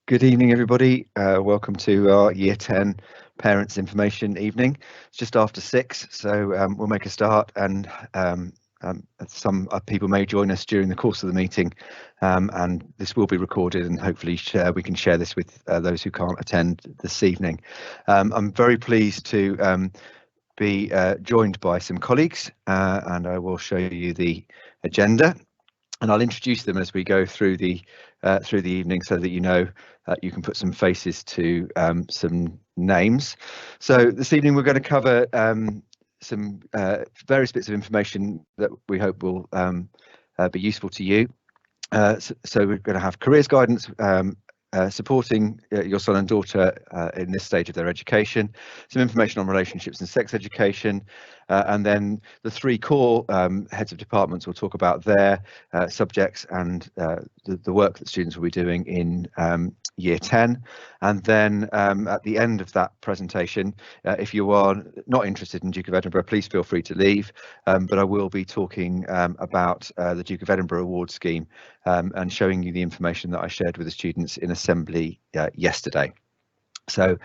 Good evening, everybody. Welcome to our Year 10 Parents Information Evening. It's just after 6, so we'll make a start, and some people may join us during the course of the meeting, and this will be recorded, and hopefully we can share this with those who can't attend this evening. I'm very pleased to be joined by some colleagues, and I will show you the agenda. And I'll introduce them as we go through the evening, so that you know you can put some faces to some names. So this evening we're going to cover some various bits of information that we hope will be useful to you. So we're going to have careers guidance, supporting your son and daughter in this stage of their education, some information on relationships and sex education, and then the 3 core heads of departments will talk about their subjects and the work that students will be doing in Year 10. And then at the end of that presentation, if you are not interested in Duke of Edinburgh, please feel free to leave, but I will be talking about the Duke of Edinburgh award scheme and showing you the information that I shared with the students in assembly yesterday. So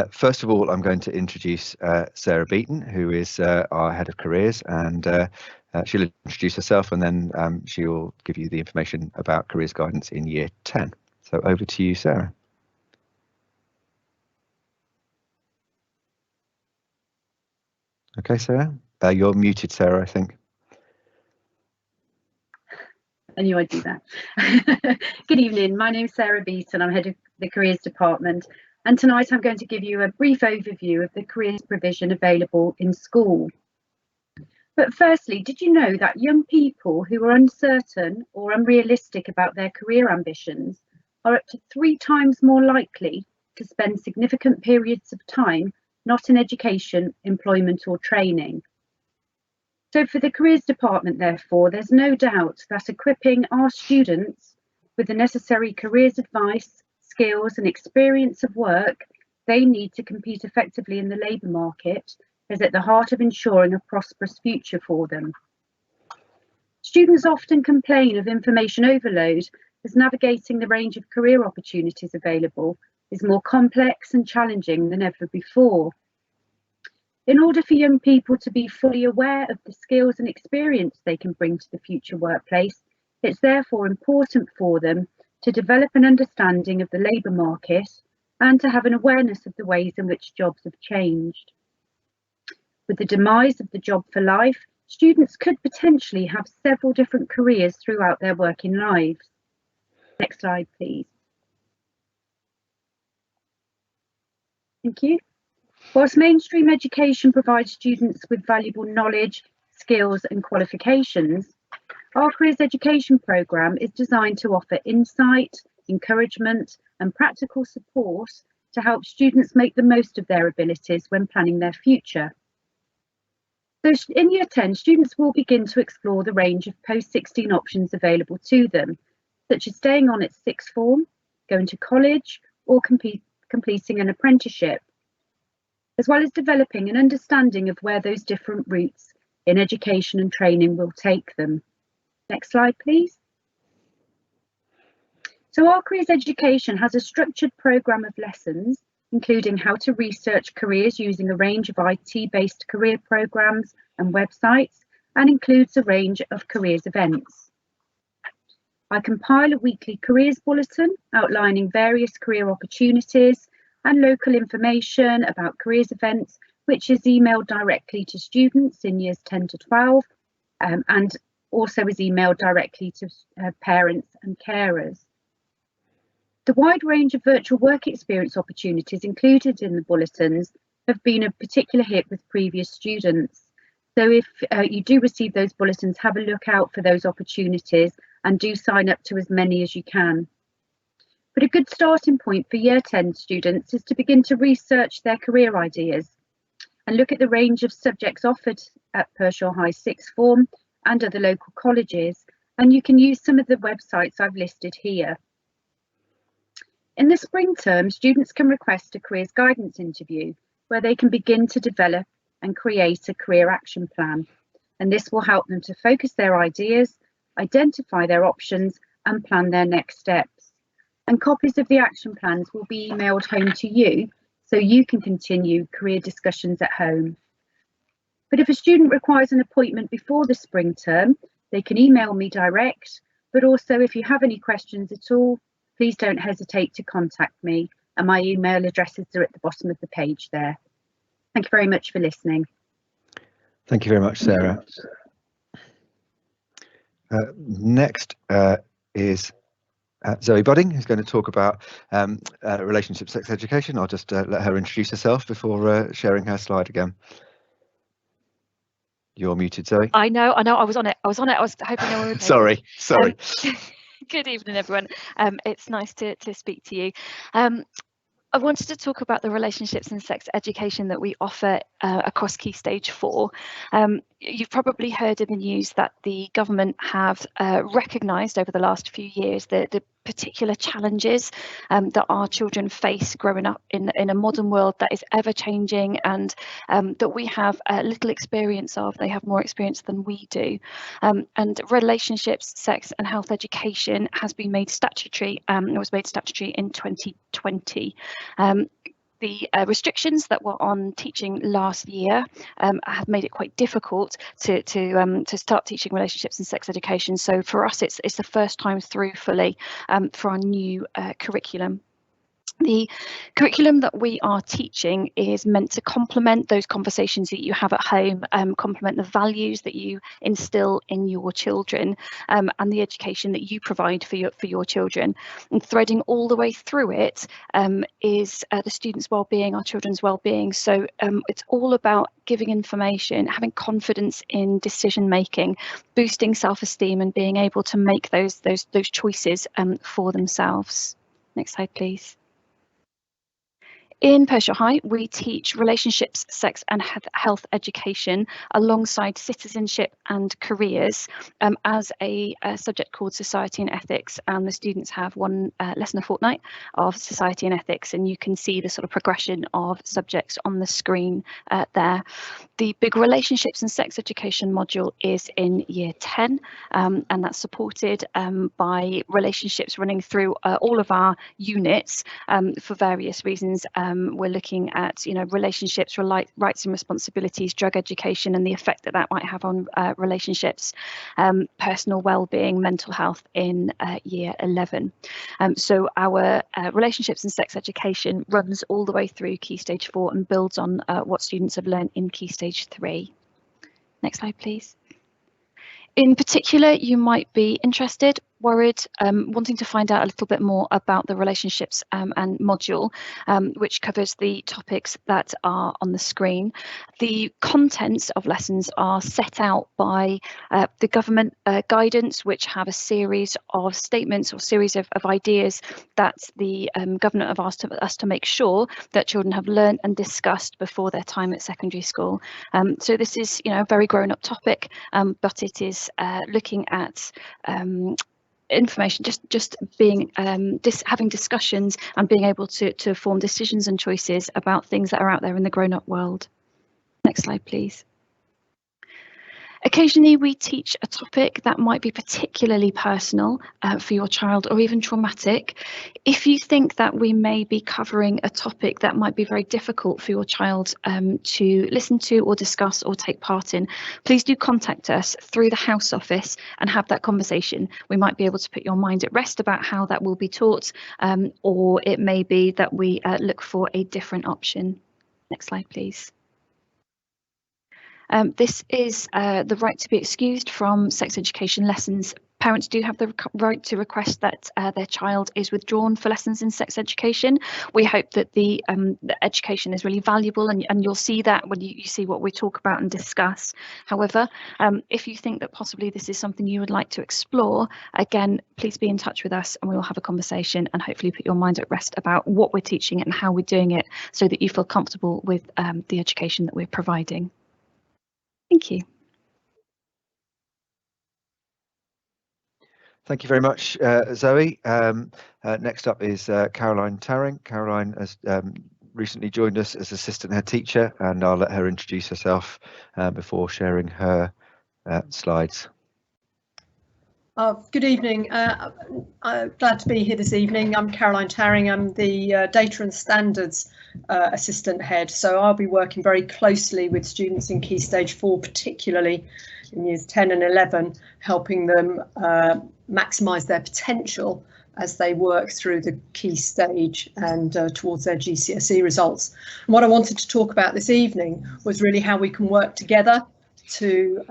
first of all, I'm going to introduce Sarah Beaton, who is our head of careers, and she'll introduce herself, and then she will give you the information about careers guidance in Year 10. So over to you, Sarah. Okay, Sarah, you're muted, Sarah, I think. I knew I'd do that. Good evening, my name's Sarah Beaton, I'm head of the careers department, and tonight I'm going to give you a brief overview of the careers provision available in school. But firstly, did you know that young people who are uncertain or unrealistic about their career ambitions are up to 3 times more likely to spend significant periods of time not in education, employment or training? So for the careers department, therefore, there's no doubt that equipping our students with the necessary careers advice, skills and experience of work they need to compete effectively in the labour market is at the heart of ensuring a prosperous future for them. Students often complain of information overload, as navigating the range of career opportunities available is more complex and challenging than ever before. In order for young people to be fully aware of the skills and experience they can bring to the future workplace, it's therefore important for them to develop an understanding of the labour market and to have an awareness of the ways in which jobs have changed. With the demise of the job for life, students could potentially have several different careers throughout their working lives. Next slide, please. Thank you. Whilst mainstream education provides students with valuable knowledge, skills and qualifications, our careers education programme is designed to offer insight, encouragement and practical support to help students make the most of their abilities when planning their future. So in Year 10, students will begin to explore the range of post-16 options available to them, such as staying on at sixth form, going to college or completing an apprenticeship, as well as developing an understanding of where those different routes in education and training will take them. Next slide, please. So our careers education has a structured programme of lessons, including how to research careers using a range of IT-based career programmes and websites, and includes a range of careers events. I compile a weekly careers bulletin outlining various career opportunities and local information about careers events, which is emailed directly to students in years 10 to 12 and also is emailed directly to parents and carers. The wide range of virtual work experience opportunities included in the bulletins have been a particular hit with previous students. So if you do receive those bulletins, have a look out for those opportunities and do sign up to as many as you can. But a good starting point for Year 10 students is to begin to research their career ideas and look at the range of subjects offered at Pershore High sixth form and other local colleges, and you can use some of the websites I've listed here. In the spring term, students can request a careers guidance interview where they can begin to develop and create a career action plan, and this will help them to focus their ideas, identify their options and plan their next steps. And copies of the action plans will be emailed home to you so you can continue career discussions at home. But if a student requires an appointment before the spring term, they can email me direct, but also if you have any questions at all, please don't hesitate to contact me, and my email addresses are at the bottom of the page there. Thank you very much for listening. Thank you very much, Sarah. Next is Zoe Budding, who's going to talk about relationship sex education. I'll just let her introduce herself before sharing her slide again. You're muted, Zoe. I know. I was on it. I was hoping no one would. Sorry. Good evening, everyone. It's nice to speak to you. I wanted to talk about the relationships and sex education that we offer across Key Stage 4. You've probably heard in the news that the government have recognised over the last few years the particular challenges that our children face growing up in a modern world that is ever changing, and that we have little experience of. They have more experience than we do. And relationships, sex and health education has been made statutory. It was made statutory in 2020. The restrictions that were on teaching last year have made it quite difficult to start teaching relationships and sex education. So for us, it's the first time through fully for our new curriculum. The curriculum that we are teaching is meant to complement those conversations that you have at home, complement the values that you instill in your children, and the education that you provide for your children. And threading all the way through it is the students' well-being, our children's well-being. So it's all about giving information, having confidence in decision making, boosting self-esteem, and being able to make those choices for themselves. Next slide, please. In Pershore High, we teach relationships, sex and health education alongside citizenship and careers as a subject called society and ethics, and the students have one lesson a fortnight of society and ethics, and you can see the sort of progression of subjects on the screen there. The big relationships and sex education module is in year 10, and that's supported by relationships running through all of our units for various reasons. We're looking at, relationships, rights and responsibilities, drug education, and the effect that might have on relationships, personal well-being, mental health in year 11. So our relationships and sex education runs all the way through Key Stage 4 and builds on what students have learned in Key Stage 3. Next slide, please. In particular, you might be interested, worried, wanting to find out a little bit more about the relationships and module, which covers the topics that are on the screen. The contents of lessons are set out by the government guidance, which have a series of statements or series of ideas that the government have asked us to make sure that children have learned and discussed before their time at secondary school. So this is, a very grown-up topic, but it is looking at information, just being having discussions and being able to form decisions and choices about things that are out there in the grown-up world. Next slide, please. Occasionally we teach a topic that might be particularly personal for your child, or even traumatic. If you think that we may be covering a topic that might be very difficult for your child to listen to or discuss or take part in, please do contact us through the House Office and have that conversation. We might be able to put your mind at rest about how that will be taught, or it may be that we look for a different option. Next slide, please. This is the right to be excused from sex education lessons. Parents do have the right to request that their child is withdrawn for lessons in sex education. We hope that the education is really valuable, and you'll see that when you see what we talk about and discuss. However, if you think that possibly this is something you would like to explore, again, please be in touch with us and we will have a conversation and hopefully put your mind at rest about what we're teaching and how we're doing it, so that you feel comfortable with the education that we're providing. Thank you. Thank you very much, Zoe. Next up is Caroline Taran. Caroline has recently joined us as assistant head teacher, and I'll let her introduce herself before sharing her slides. Good evening. I'm glad to be here this evening. I'm Caroline Taran. I'm the Data and Standards Assistant Head. So I'll be working very closely with students in Key Stage 4, particularly in years 10 and 11, helping them maximise their potential as they work through the key stage and towards their GCSE results. And what I wanted to talk about this evening was really how we can work together to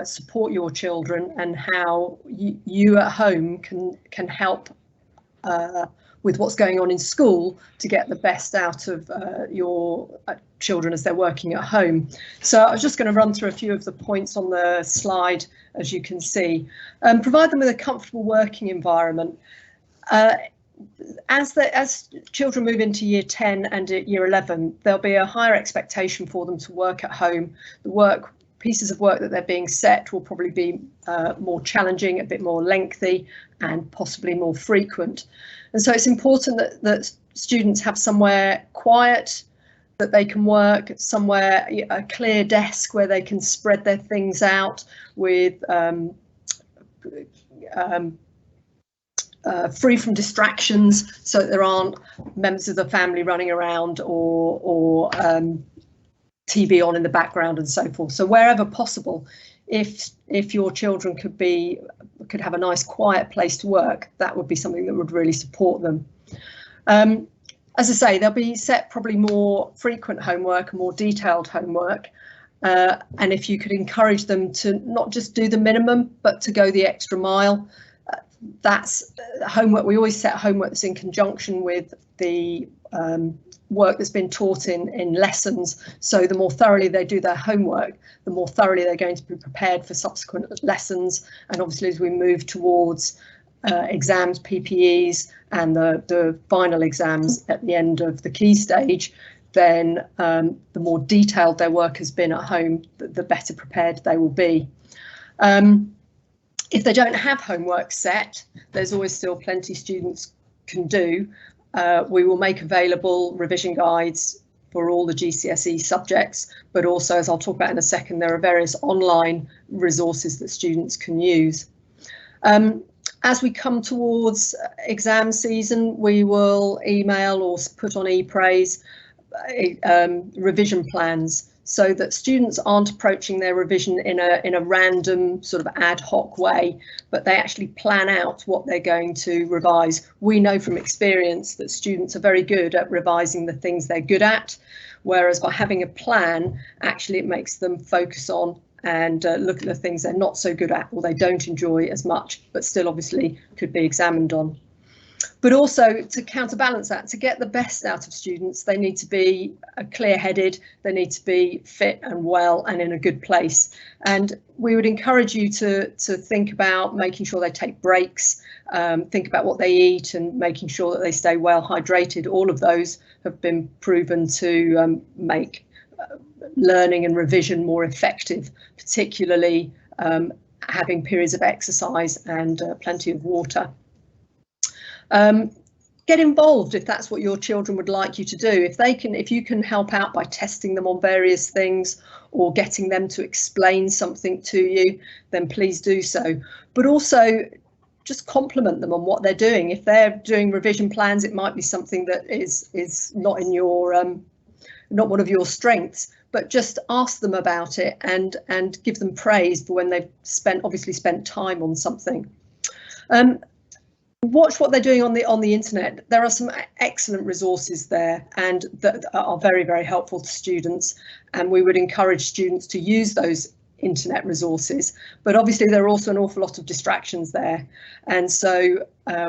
support your children, and how you at home can help with what's going on in school to get the best out of your children as they're working at home. So I was just going to run through a few of the points on the slide, as you can see. Provide them with a comfortable working environment. As children move into year 10 and year 11, there'll be a higher expectation for them to work at home. The pieces of work that they're being set will probably be more challenging, a bit more lengthy, and possibly more frequent. And so it's important that students have somewhere quiet that they can work, somewhere, a clear desk where they can spread their things out with free from distractions, so that there aren't members of the family running around or TV on in the background and so forth. So wherever possible, if your children could have a nice quiet place to work, that would be something that would really support them. As I say, they'll be set probably more frequent homework and more detailed homework. And if you could encourage them to not just do the minimum, but to go the extra mile. That's homework. We always set homework that's in conjunction with the work that's been taught in lessons. So the more thoroughly they do their homework, the more thoroughly they're going to be prepared for subsequent lessons. And obviously, as we move towards exams, PPEs, and the final exams at the end of the key stage, then the more detailed their work has been at home, the better prepared they will be. If they don't have homework set, there's always still plenty students can do. We will make available revision guides for all the GCSE subjects, but also, as I'll talk about in a second, there are various online resources that students can use. As we come towards exam season, we will email or put on ePraise revision plans, so that students aren't approaching their revision in a random sort of ad hoc way, but they actually plan out what they're going to revise. We know from experience that students are very good at revising the things they're good at, whereas by having a plan, actually it makes them focus on and look at the things they're not so good at or they don't enjoy as much, but still obviously could be examined on. But also, to counterbalance that, to get the best out of students, they need to be clear-headed, they need to be fit and well and in a good place. And we would encourage you to think about making sure they take breaks, think about what they eat and making sure that they stay well hydrated. All of those have been proven to make learning and revision more effective, particularly having periods of exercise and plenty of water. Get involved if that's what your children would like you to do. If you can help out by testing them on various things or getting them to explain something to you, then please do so. But also just compliment them on what they're doing. If they're doing revision plans, it might be something that is not in your not one of your strengths, but just ask them about it and give them praise for when they've obviously spent time on something. Watch what they're doing on the internet. There are some excellent resources there and that are very, very helpful to students, and we would encourage students to use those internet resources. But obviously there are also an awful lot of distractions there, and so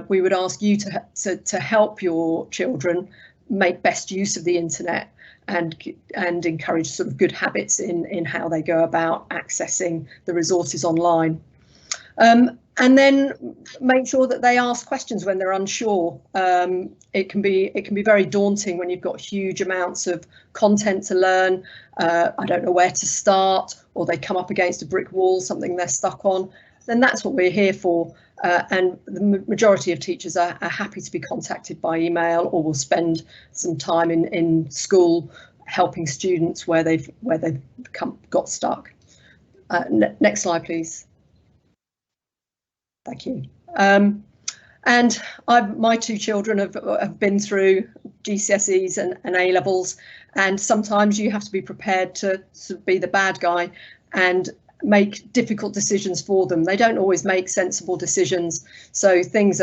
we would ask you to help your children make best use of the internet and encourage sort of good habits in how they go about accessing the resources online. And then make sure that they ask questions when they're unsure. It can be very daunting when you've got huge amounts of content to learn. I don't know where to start, or they come up against a brick wall, something they're stuck on. Then that's what we're here for. And the majority of teachers are happy to be contacted by email, or will spend some time in school helping students where they've got stuck. Next slide, please. Thank you. And my two children have been through GCSEs and A-levels, and sometimes you have to be prepared to be the bad guy and make difficult decisions for them. They don't always make sensible decisions. So things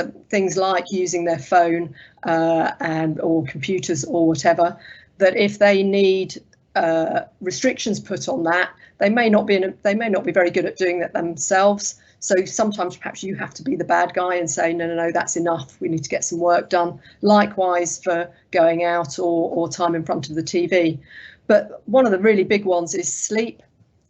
like using their phone or computers or whatever, that if they need restrictions put on that, they may not be very good at doing that themselves. So sometimes perhaps you have to be the bad guy and say, no, that's enough. We need to get some work done. Likewise for going out or time in front of the TV. But one of the really big ones is sleep,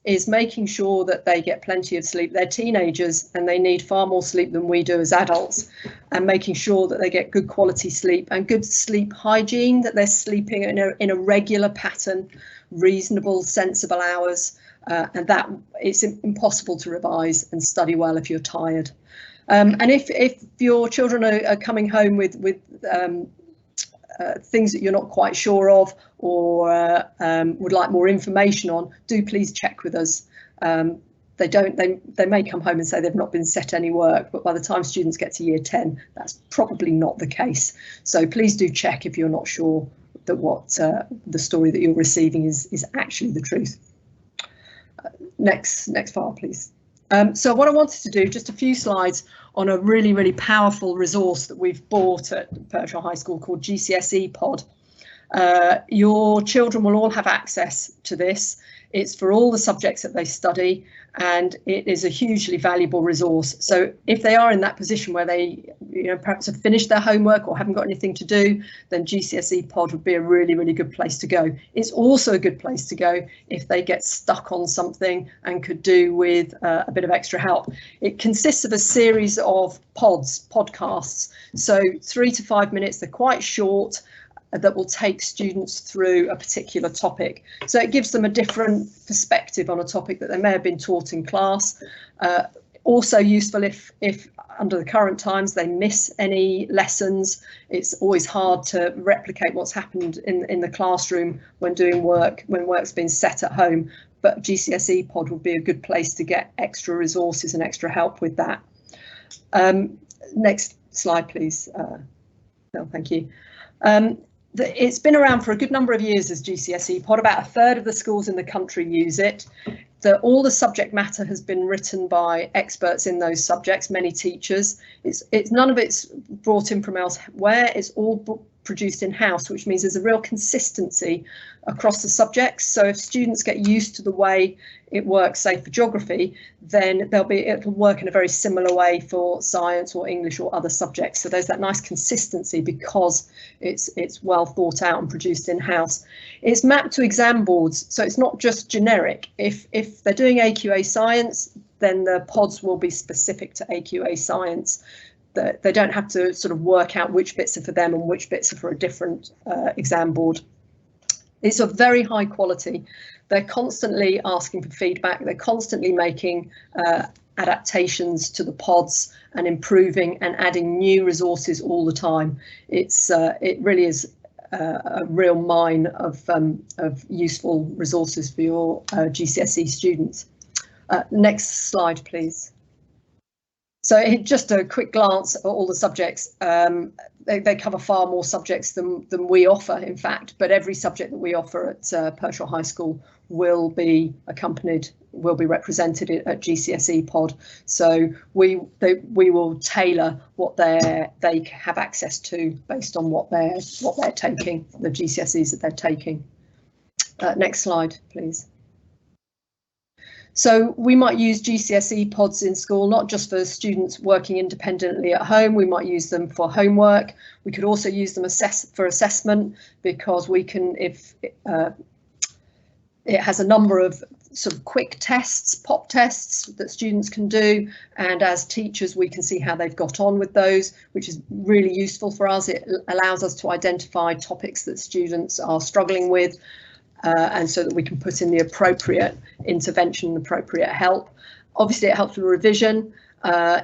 is making sure that they get plenty of sleep. They're teenagers and they need far more sleep than we do as adults, and making sure that they get good quality sleep and good sleep hygiene, that they're sleeping in a regular pattern, reasonable, sensible hours. And that it's impossible to revise and study well if you're tired. And if your children are coming home with things that you're not quite sure of or would like more information on, do please check with us. They may come home and say they've not been set any work, but by the time students get to year 10, that's probably not the case. So please do check if you're not sure that what the story that you're receiving is actually the truth. Next file, please. So what I wanted to do, just a few slides on a really, really powerful resource that we've bought at Pershore High School called GCSE Pod. Your children will all have access to this. It's for all the subjects that they study, and it is a hugely valuable resource. So if they are in that position where they perhaps have finished their homework or haven't got anything to do, then GCSE Pod would be a really, really good place to go. It's also a good place to go if they get stuck on something and could do with a bit of extra help. It consists of a series of podcasts, so 3 to 5 minutes. They're quite short, that will take students through a particular topic. So it gives them a different perspective on a topic that they may have been taught in class. Also useful if under the current times they miss any lessons. It's always hard to replicate what's happened in the classroom when doing work, when work's been set at home. But GCSE Pod would be a good place to get extra resources and extra help with that. Next slide, please. No, thank you. It's been around for a good number of years as GCSE Pod. About a third of the schools in the country use it. All the subject matter has been written by experts in those subjects, many teachers. It's none of it's brought in from elsewhere. It's all produced in-house, which means there's a real consistency across the subjects. So if students get used to the way it works, say for geography, then it'll work in a very similar way for science or English or other subjects. So there's that nice consistency because it's well thought out and produced in-house. It's mapped to exam boards, so it's not just generic. If they're doing AQA science, then the pods will be specific to AQA science. They don't have to sort of work out which bits are for them and which bits are for a different exam board. It's of very high quality. They're constantly asking for feedback. They're constantly making adaptations to the pods and improving and adding new resources all the time. It really is a real mine of useful resources for your GCSE students. Next slide, please. So just a quick glance at all the subjects. They cover far more subjects than we offer, in fact, but every subject that we offer at Pershore High School will be represented at GCSE Pod. So we will tailor what they have access to based on what they're taking, the GCSEs that they're taking. Next slide, please. So we might use GCSE pods in school, not just for students working independently at home. We might use them for homework. We could also use them for assessment, because we can, if it has a number of sort of quick tests, pop tests that students can do, and as teachers we can see how they've got on with those, which is really useful for us. It allows us to identify topics that students are struggling with, and so that we can put in the appropriate intervention and appropriate help. Obviously it helps with revision.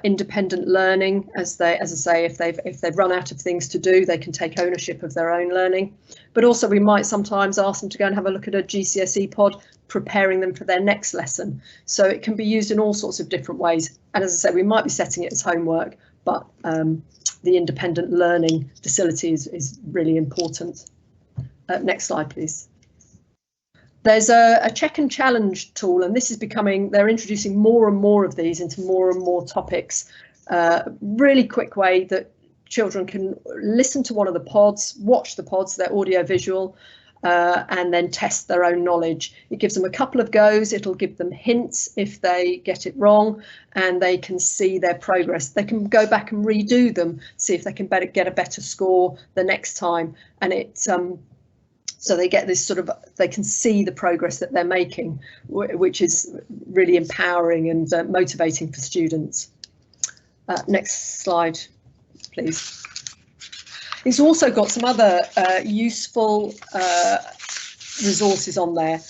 independent learning, as I say, if they've run out of things to do, they can take ownership of their own learning. But also we might sometimes ask them to go and have a look at a GCSE pod, preparing them for their next lesson. So it can be used in all sorts of different ways. And as I say, we might be setting it as homework, but the independent learning facility is really important. Next slide, please. There's a check and challenge tool, and this is they're introducing more and more of these into more and more topics. Really quick way that children can listen to one of the pods, watch the pods, they're audio visual, and then test their own knowledge. It gives them a couple of goes, it'll give them hints if they get it wrong, and they can see their progress. They can go back and redo them, see if they can get a better score the next time, and so they get this they can see the progress that they're making, which is really empowering and motivating for students. Next slide, please. It's also got some other useful resources on there.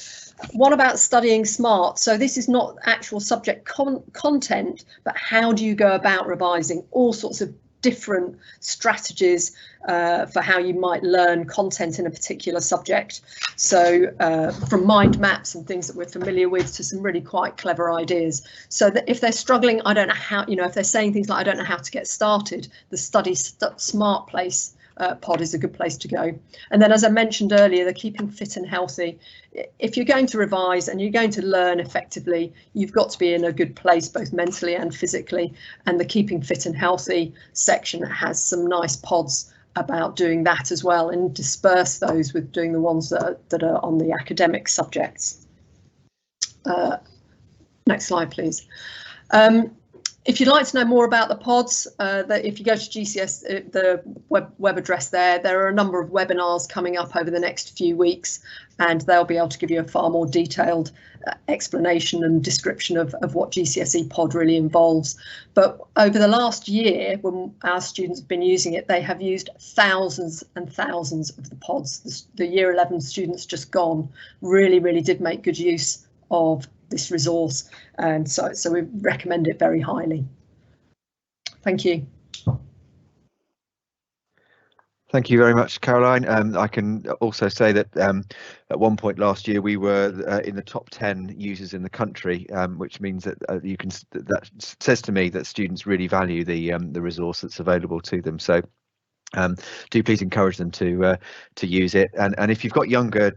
One about studying smart. So this is not actual subject content, but how do you go about revising? All sorts of different strategies for how you might learn content in a particular subject. So from mind maps and things that we're familiar with to some really quite clever ideas. So that if they're struggling, I don't know how, if they're saying things like, I don't know how to get started, the Study Smart Place pod is a good place to go. And then, as I mentioned earlier, the keeping fit and healthy. If you're going to revise and you're going to learn effectively, you've got to be in a good place, both mentally and physically. And the keeping fit and healthy section has some nice pods about doing that as well, and disperse those with doing the ones that are on the academic subjects. Next slide, please. If you'd like to know more about the pods, if you go to GCS, the web address there are a number of webinars coming up over the next few weeks, and they'll be able to give you a far more detailed explanation and description of what GCSE Pod really involves. But over the last year, when our students have been using it, they have used thousands and thousands of the pods. The Year 11 students just gone really did make good use of this resource, and so we recommend it very highly. Thank you. Thank you very much, Caroline. I can also say that at one point last year we were in the top 10 users in the country, which means that that says to me that students really value the resource that's available to them. So do please encourage them to use it, and if you've got younger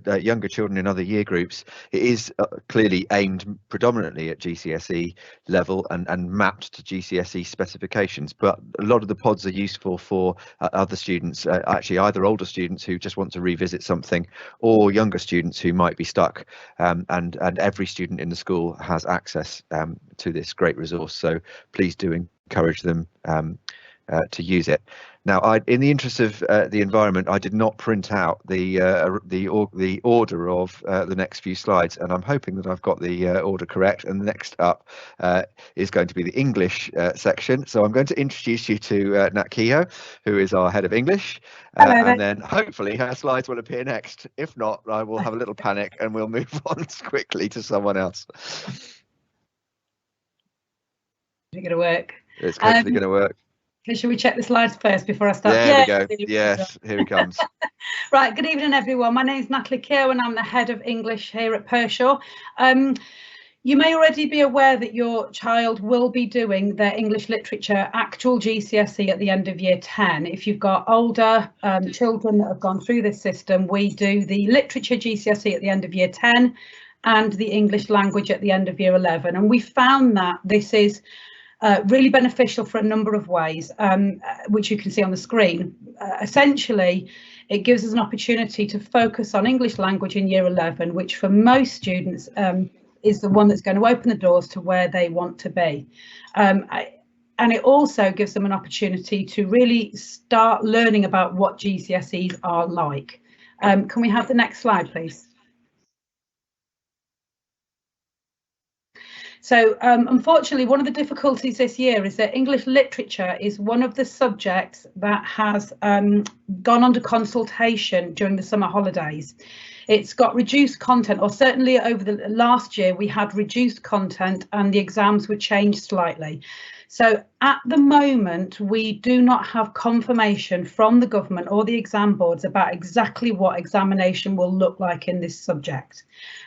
children in other year groups, it is clearly aimed predominantly at GCSE level and mapped to GCSE specifications, but a lot of the pods are useful for other students, actually either older students who just want to revisit something, or younger students who might be stuck, and every student in the school has access to this great resource, so please do encourage them to use it. Now, in the interest of the environment, I did not print out the order of the next few slides, and I'm hoping that I've got the order correct. And next up is going to be the English section. So I'm going to introduce you to Nat Kehoe, who is our head of English, and then hopefully her slides will appear next. If not, I will have a little panic and we'll move on quickly to someone else. Is it going to work? It's hopefully going to work. Okay, should we check the slides first before I start? There we go. Yes, here he comes. Right, good evening, everyone. My name is Natalie Kehoe and I'm the head of English here at Pershore. You may already be aware that your child will be doing their English literature actual GCSE at the end of year 10. If you've got older children that have gone through this system, we do the literature GCSE at the end of year 10 and the English language at the end of year 11. And we found that this is really beneficial for a number of ways, which you can see on the screen. Essentially, it gives us an opportunity to focus on English language in year 11, which for most students is the one that's going to open the doors to where they want to be. And it also gives them an opportunity to really start learning about what GCSEs are like. Can we have the next slide, please? So unfortunately, one of the difficulties this year is that English literature is one of the subjects that has gone under consultation during the summer holidays. It's got reduced content, or certainly over the last year we had reduced content and the exams were changed slightly. So at the moment, we do not have confirmation from the government or the exam boards about exactly what examination will look like in this subject.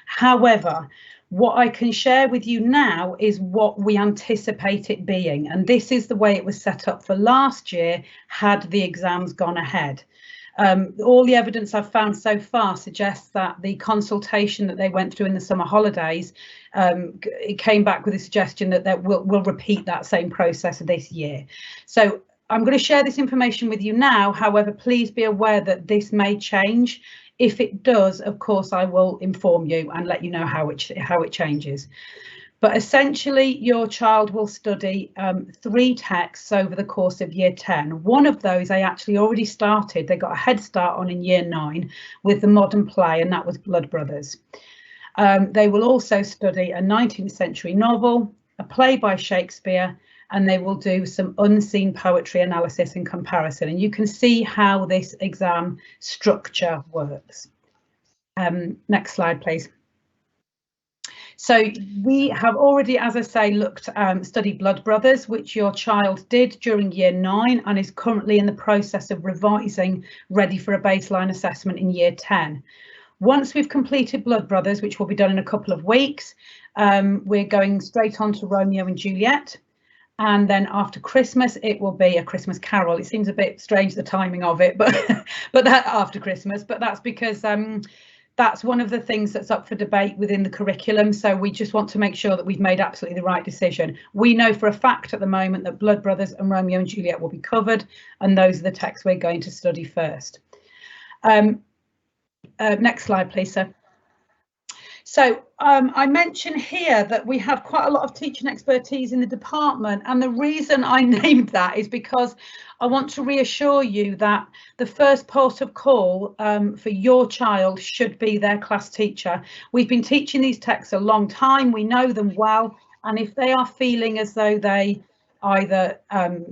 However, what I can share with you now is what we anticipate it being, and this is the way it was set up for last year had the exams gone ahead. All the evidence I've found so far suggests that the consultation that they went through in the summer holidays, it came back with a suggestion that we'll repeat that same process this year. So I'm going to share this information with you now. However, please be aware that this may change. If it does, of course, I will inform you and let you know how it changes. But essentially, your child will study 3 texts over the course of year 10. One of those they actually already started. They got a head start on in year 9 with the modern play, and that was Blood Brothers. They will also study a 19th century novel, a play by Shakespeare, and they will do some unseen poetry analysis and comparison. And you can see how this exam structure works. Next slide, please. So we have already, as I say, studied Blood Brothers, which your child did during year 9 and is currently in the process of revising, ready for a baseline assessment in year 10. Once we've completed Blood Brothers, which will be done in a couple of weeks, we're going straight on to Romeo and Juliet. And then after Christmas, it will be A Christmas Carol. It seems a bit strange, the timing of it, but that after Christmas, but that's because that's one of the things that's up for debate within the curriculum. So we just want to make sure that we've made absolutely the right decision. We know for a fact at the moment that Blood Brothers and Romeo and Juliet will be covered, and those are the texts we're going to study first. Next slide, please, sir. So I mentioned here that we have quite a lot of teaching expertise in the department, and the reason I named that is because I want to reassure you that the first port of call for your child should be their class teacher. We've been teaching these texts a long time, we know them well, and if they are feeling as though they either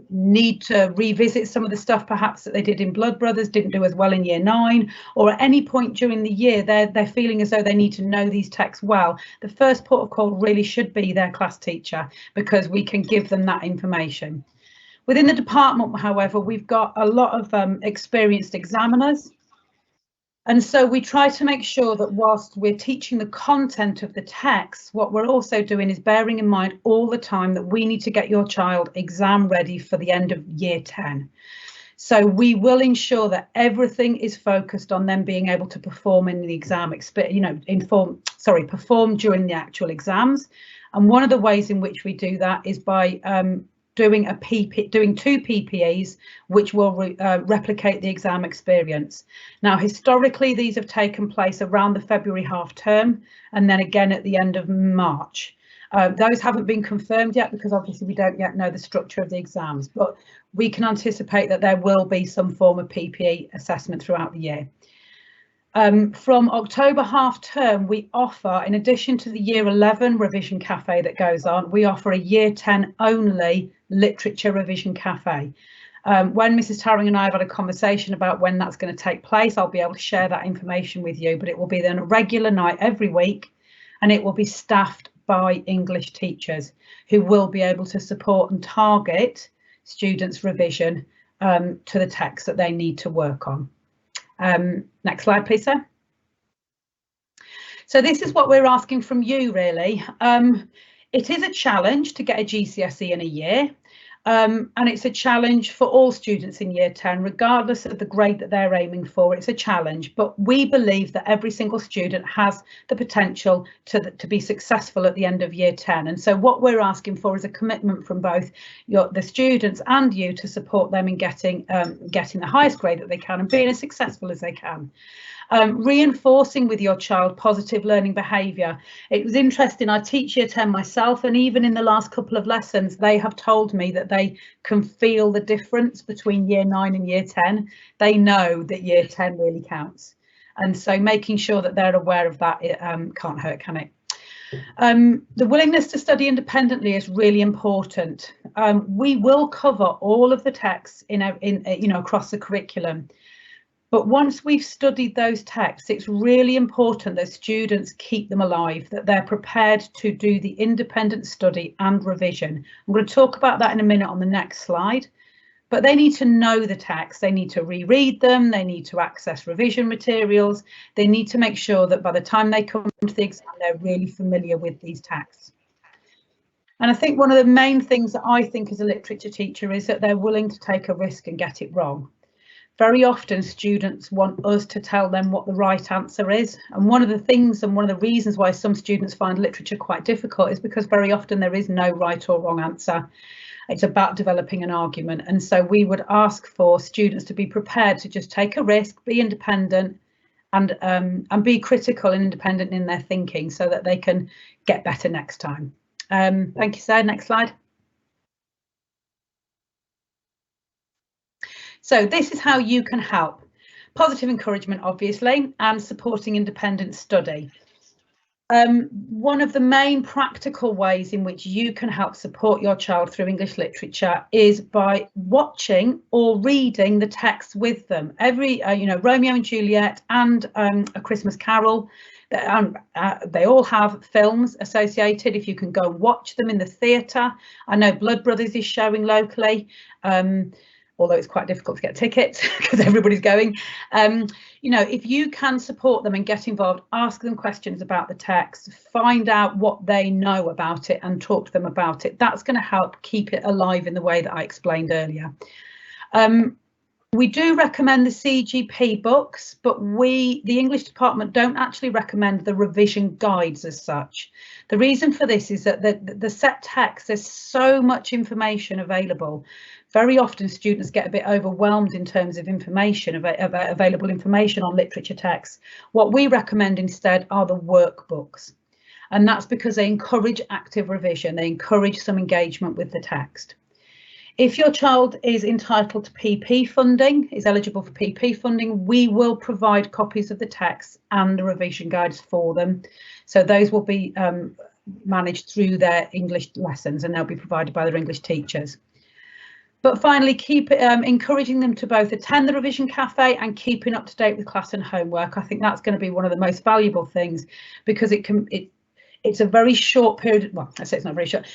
need to revisit some of the stuff perhaps that they did in Blood Brothers, didn't do as well in year 9, or at any point during the year they're feeling as though they need to know these texts well, the first port of call really should be their class teacher, because we can give them that information. Within the department, however, we've got a lot of experienced examiners, and so we try to make sure that whilst we're teaching the content of the text, what we're also doing is bearing in mind all the time that we need to get your child exam ready for the end of year 10. So we will ensure that everything is focused on them being able to perform in the exam, perform during the actual exams. And one of the ways in which we do that is by doing 2 PPEs, which will replicate the exam experience. Now, historically, these have taken place around the February half term, and then again at the end of March. Those haven't been confirmed yet because obviously we don't yet know the structure of the exams, but we can anticipate that there will be some form of PPE assessment throughout the year. From October half term, we offer, in addition to the year 11 revision cafe that goes on, we offer a year 10 only literature revision cafe. When Mrs. Taran and I have had a conversation about when that's going to take place, I'll be able to share that information with you, but it will be then a regular night every week, and it will be staffed by English teachers who will be able to support and target students' revision to the text that they need to work on. Next slide, please, sir. So this is what we're asking from you, really. It is a challenge to get a GCSE in a year, and it's a challenge for all students in year 10, regardless of the grade that they're aiming for. It's a challenge, but we believe that every single student has the potential to be successful at the end of year 10. And so what we're asking for is a commitment from both the students and you to support them in getting the highest grade that they can and being as successful as they can. Reinforcing with your child positive learning behaviour. It was interesting, I teach year 10 myself, and even in the last couple of lessons they have told me that they can feel the difference between year 9 and year 10. They know that year 10 really counts, and so making sure that they're aware of that, it can't hurt, can it? The willingness to study independently is really important. We will cover all of the texts across the curriculum. But once we've studied those texts, it's really important that students keep them alive, that they're prepared to do the independent study and revision. I'm going to talk about that in a minute on the next slide. But they need to know the text, they need to reread them, they need to access revision materials, they need to make sure that by the time they come to the exam, they're really familiar with these texts. And I think one of the main things that I think as a literature teacher is that they're willing to take a risk and get it wrong. Very often students want us to tell them what the right answer is. And one of the things and one of the reasons why some students find literature quite difficult is because very often there is no right or wrong answer. It's about developing an argument. And so we would ask for students to be prepared to just take a risk, be independent and be critical and independent in their thinking so that they can get better next time. Thank you, Sarah. Next slide. So this is how you can help. Positive encouragement, obviously, and supporting independent study. One of the main practical ways in which you can help support your child through English literature is by watching or reading the text with them. Every, Romeo and Juliet and A Christmas Carol, they all have films associated. If you can go and watch them in the theatre. I know Blood Brothers is showing locally. Although it's quite difficult to get tickets because everybody's going. If you can support them and get involved, ask them questions about the text, find out what they know about it and talk to them about it. That's going to help keep it alive in the way that I explained earlier. We do recommend the CGP books, but the English department don't actually recommend the revision guides as such. The reason for this is that the set text, there's so much information available. Very often students get a bit overwhelmed in terms of information, available information on literature texts. What we recommend instead are the workbooks. And that's because they encourage active revision, they encourage some engagement with the text. If your child is entitled to PP funding, is eligible for PP funding, we will provide copies of the text and the revision guides for them. So those will be managed through their English lessons and they'll be provided by their English teachers. But finally, keep encouraging them to both attend the revision cafe and keeping up to date with class and homework. I think that's going to be one of the most valuable things because it's a very short period. Well, I say it's not very short.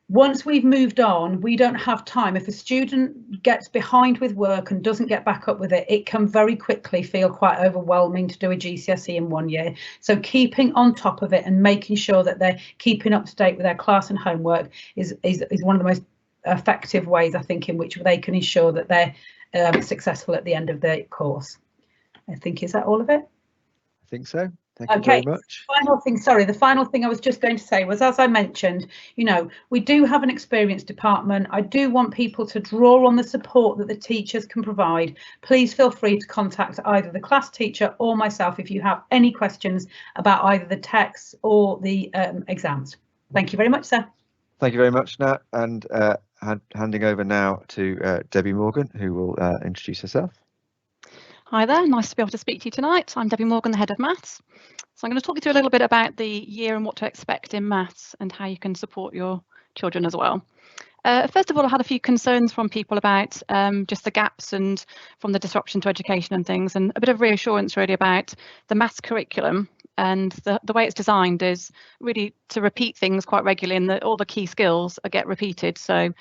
Once we've moved on, we don't have time. If a student gets behind with work and doesn't get back up with it, it can very quickly feel quite overwhelming to do a GCSE in 1 year. So keeping on top of it and making sure that they're keeping up to date with their class and homework is one of the most effective ways, I think, in which they can ensure that they're successful at the end of the course. I think, is that all of it? I think so. Thank you very much. The final thing I was just going to say was, as I mentioned, we do have an experienced department. I do want people to draw on the support that the teachers can provide. Please feel free to contact either the class teacher or myself if you have any questions about either the texts or the exams. Thank you very much, sir. Thank you very much, Nat. And handing over now to Debbie Morgan, who will introduce herself. Hi there, nice to be able to speak to you tonight. I'm Debbie Morgan, the head of maths. So I'm going to talk you through a little bit about the year and what to expect in maths and how you can support your children as well. First of all, I had a few concerns from people about just the gaps and from the disruption to education and things, and a bit of reassurance really about the maths curriculum. And the way it's designed is really to repeat things quite regularly, and all the key skills get repeated. So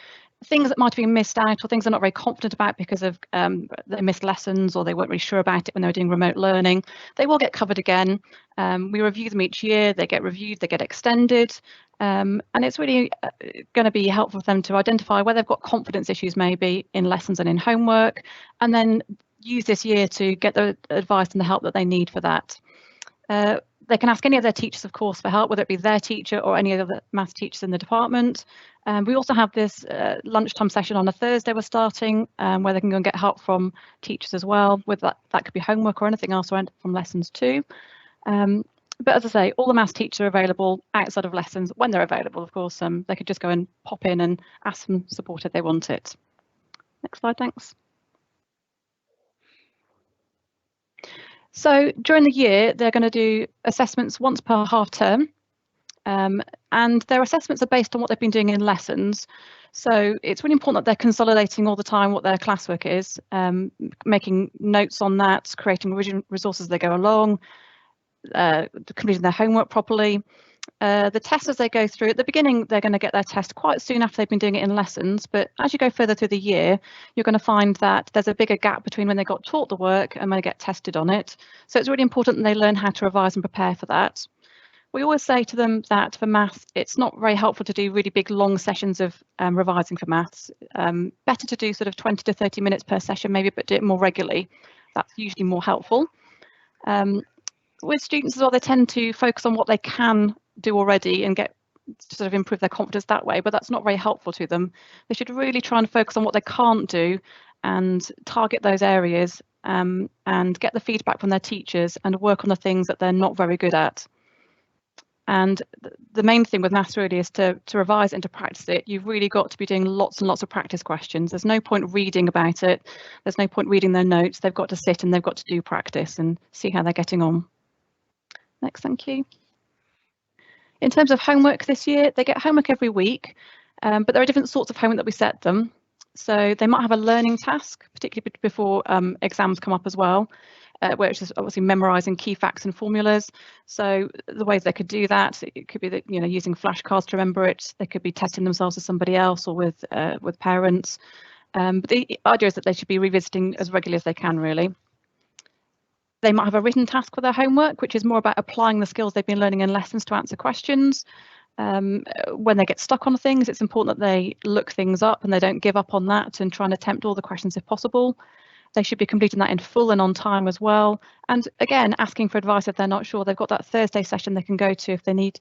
things that might have been missed out or things they're not very confident about because of they missed lessons or they weren't really sure about it when they were doing remote learning, they will get covered again. We review them each year, they get reviewed, they get extended, and it's really going to be helpful for them to identify where they've got confidence issues maybe in lessons and in homework, and then use this year to get the advice and the help that they need for that. They can ask any of their teachers, of course, for help, whether it be their teacher or any other maths teachers in the department. We also have this lunchtime session on a Thursday we're starting, where they can go and get help from teachers as well. With that could be homework or anything else from lessons too. But as I say, all the maths teachers are available outside of lessons when they're available, of course. They could just go and pop in and ask them support if they want it. Next slide, thanks. So during the year, they're going to do assessments once per half term. And and their assessments are based on what they've been doing in lessons. So it's really important that they're consolidating all the time what their classwork is, making notes on that, creating resources as they go along, completing their homework properly. The tests as they go through, at the beginning, they're going to get their test quite soon after they've been doing it in lessons. But as you go further through the year, you're going to find that there's a bigger gap between when they got taught the work and when they get tested on it. So it's really important that they learn how to revise and prepare for that. We always say to them that for maths, it's not very helpful to do really big, long sessions of revising for maths. Better to do sort of 20 to 30 minutes per session, maybe, but do it more regularly. That's usually more helpful. With students as well, they tend to focus on what they can do already and get to sort of improve their confidence that way, but that's not very helpful to them. They should really try and focus on what they can't do and target those areas and get the feedback from their teachers and work on the things that they're not very good at. And the main thing with maths really is to revise and to practice it. You've really got to be doing lots and lots of practice questions. There's no point reading about it. There's no point reading their notes. They've got to sit and they've got to do practice and see how they're getting on. Next, thank you. In terms of homework this year, they get homework every week, but there are different sorts of homework that we set them. So they might have a learning task, particularly before exams come up as well, which is obviously memorising key facts and formulas. So the ways they could do that, it could be that, you know, using flashcards to remember it. They could be testing themselves with somebody else or with parents. But the idea is that they should be revisiting as regularly as they can, really. They might have a written task for their homework, which is more about applying the skills they've been learning in lessons to answer questions. When they get stuck on things, it's important that they look things up and they don't give up on that and try and attempt all the questions if possible. They should be completing that in full and on time as well. And again, asking for advice if they're not sure. They've got that Thursday session they can go to if they need,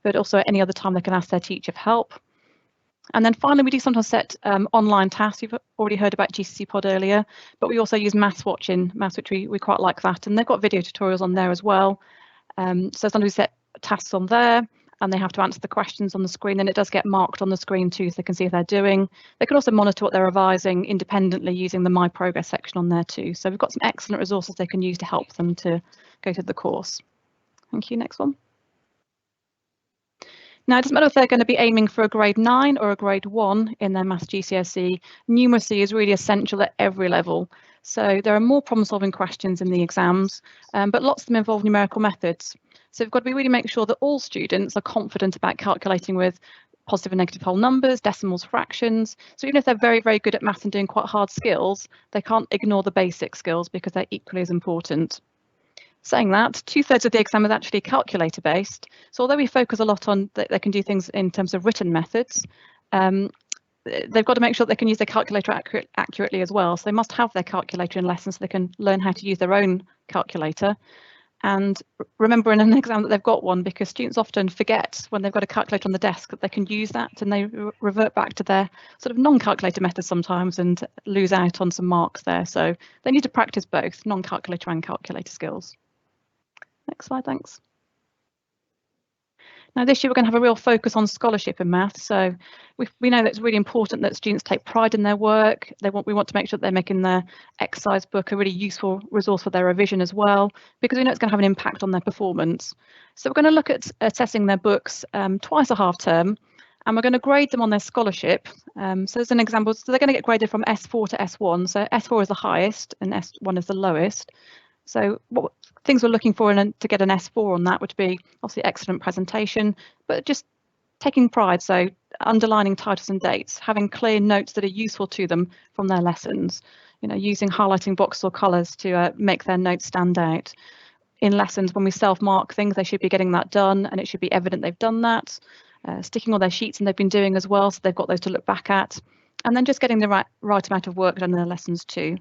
but also at any other time they can ask their teacher for help. And then finally, we do sometimes set online tasks. You've already heard about GCSE Pod earlier, but we also use MathsWatch in MathsWatch. We quite like that, and they've got video tutorials on there as well. So sometimes we set tasks on there, and they have to answer the questions on the screen, and it does get marked on the screen too, so they can see if they're doing. They can also monitor what they're revising independently using the My Progress section on there too. So we've got some excellent resources they can use to help them to go through the course. Thank you. Next one. Now, it doesn't matter if they're going to be aiming for a grade 9 or a grade 1 in their Maths GCSE, numeracy is really essential at every level. So there are more problem-solving questions in the exams, but lots of them involve numerical methods. So we've got to really make sure that all students are confident about calculating with positive and negative whole numbers, decimals, fractions. So even if they're very, very good at maths and doing quite hard skills, they can't ignore the basic skills because they're equally as important. Saying that, 2/3 of the exam is actually calculator based. So although we focus a lot on that they can do things in terms of written methods, they've got to make sure they can use their calculator accurately as well. So they must have their calculator in lessons so they can learn how to use their own calculator. And remember in an exam that they've got one, because students often forget when they've got a calculator on the desk that they can use that, and they revert back to their sort of non-calculator methods sometimes and lose out on some marks there. So they need to practice both non-calculator and calculator skills. Next slide, thanks. Now this year we're going to have a real focus on scholarship in maths. So we know that it's really important that students take pride in their work. We want to make sure that they're making their exercise book a really useful resource for their revision as well, because we know it's going to have an impact on their performance. So we're going to look at assessing their books twice a half term, and we're going to grade them on their scholarship. So as an example, so they're going to get graded from S4 to S1. So S4 is the highest and S1 is the lowest. So what things we're looking for to get an S4 on that would be obviously excellent presentation, but just taking pride. So underlining titles and dates, having clear notes that are useful to them from their lessons, you know, using highlighting boxes or colours to make their notes stand out. In lessons, when we self-mark things, they should be getting that done and it should be evident they've done that. Sticking all their sheets and they've been doing as well, so they've got those to look back at. And then just getting the right amount of work done in their lessons too.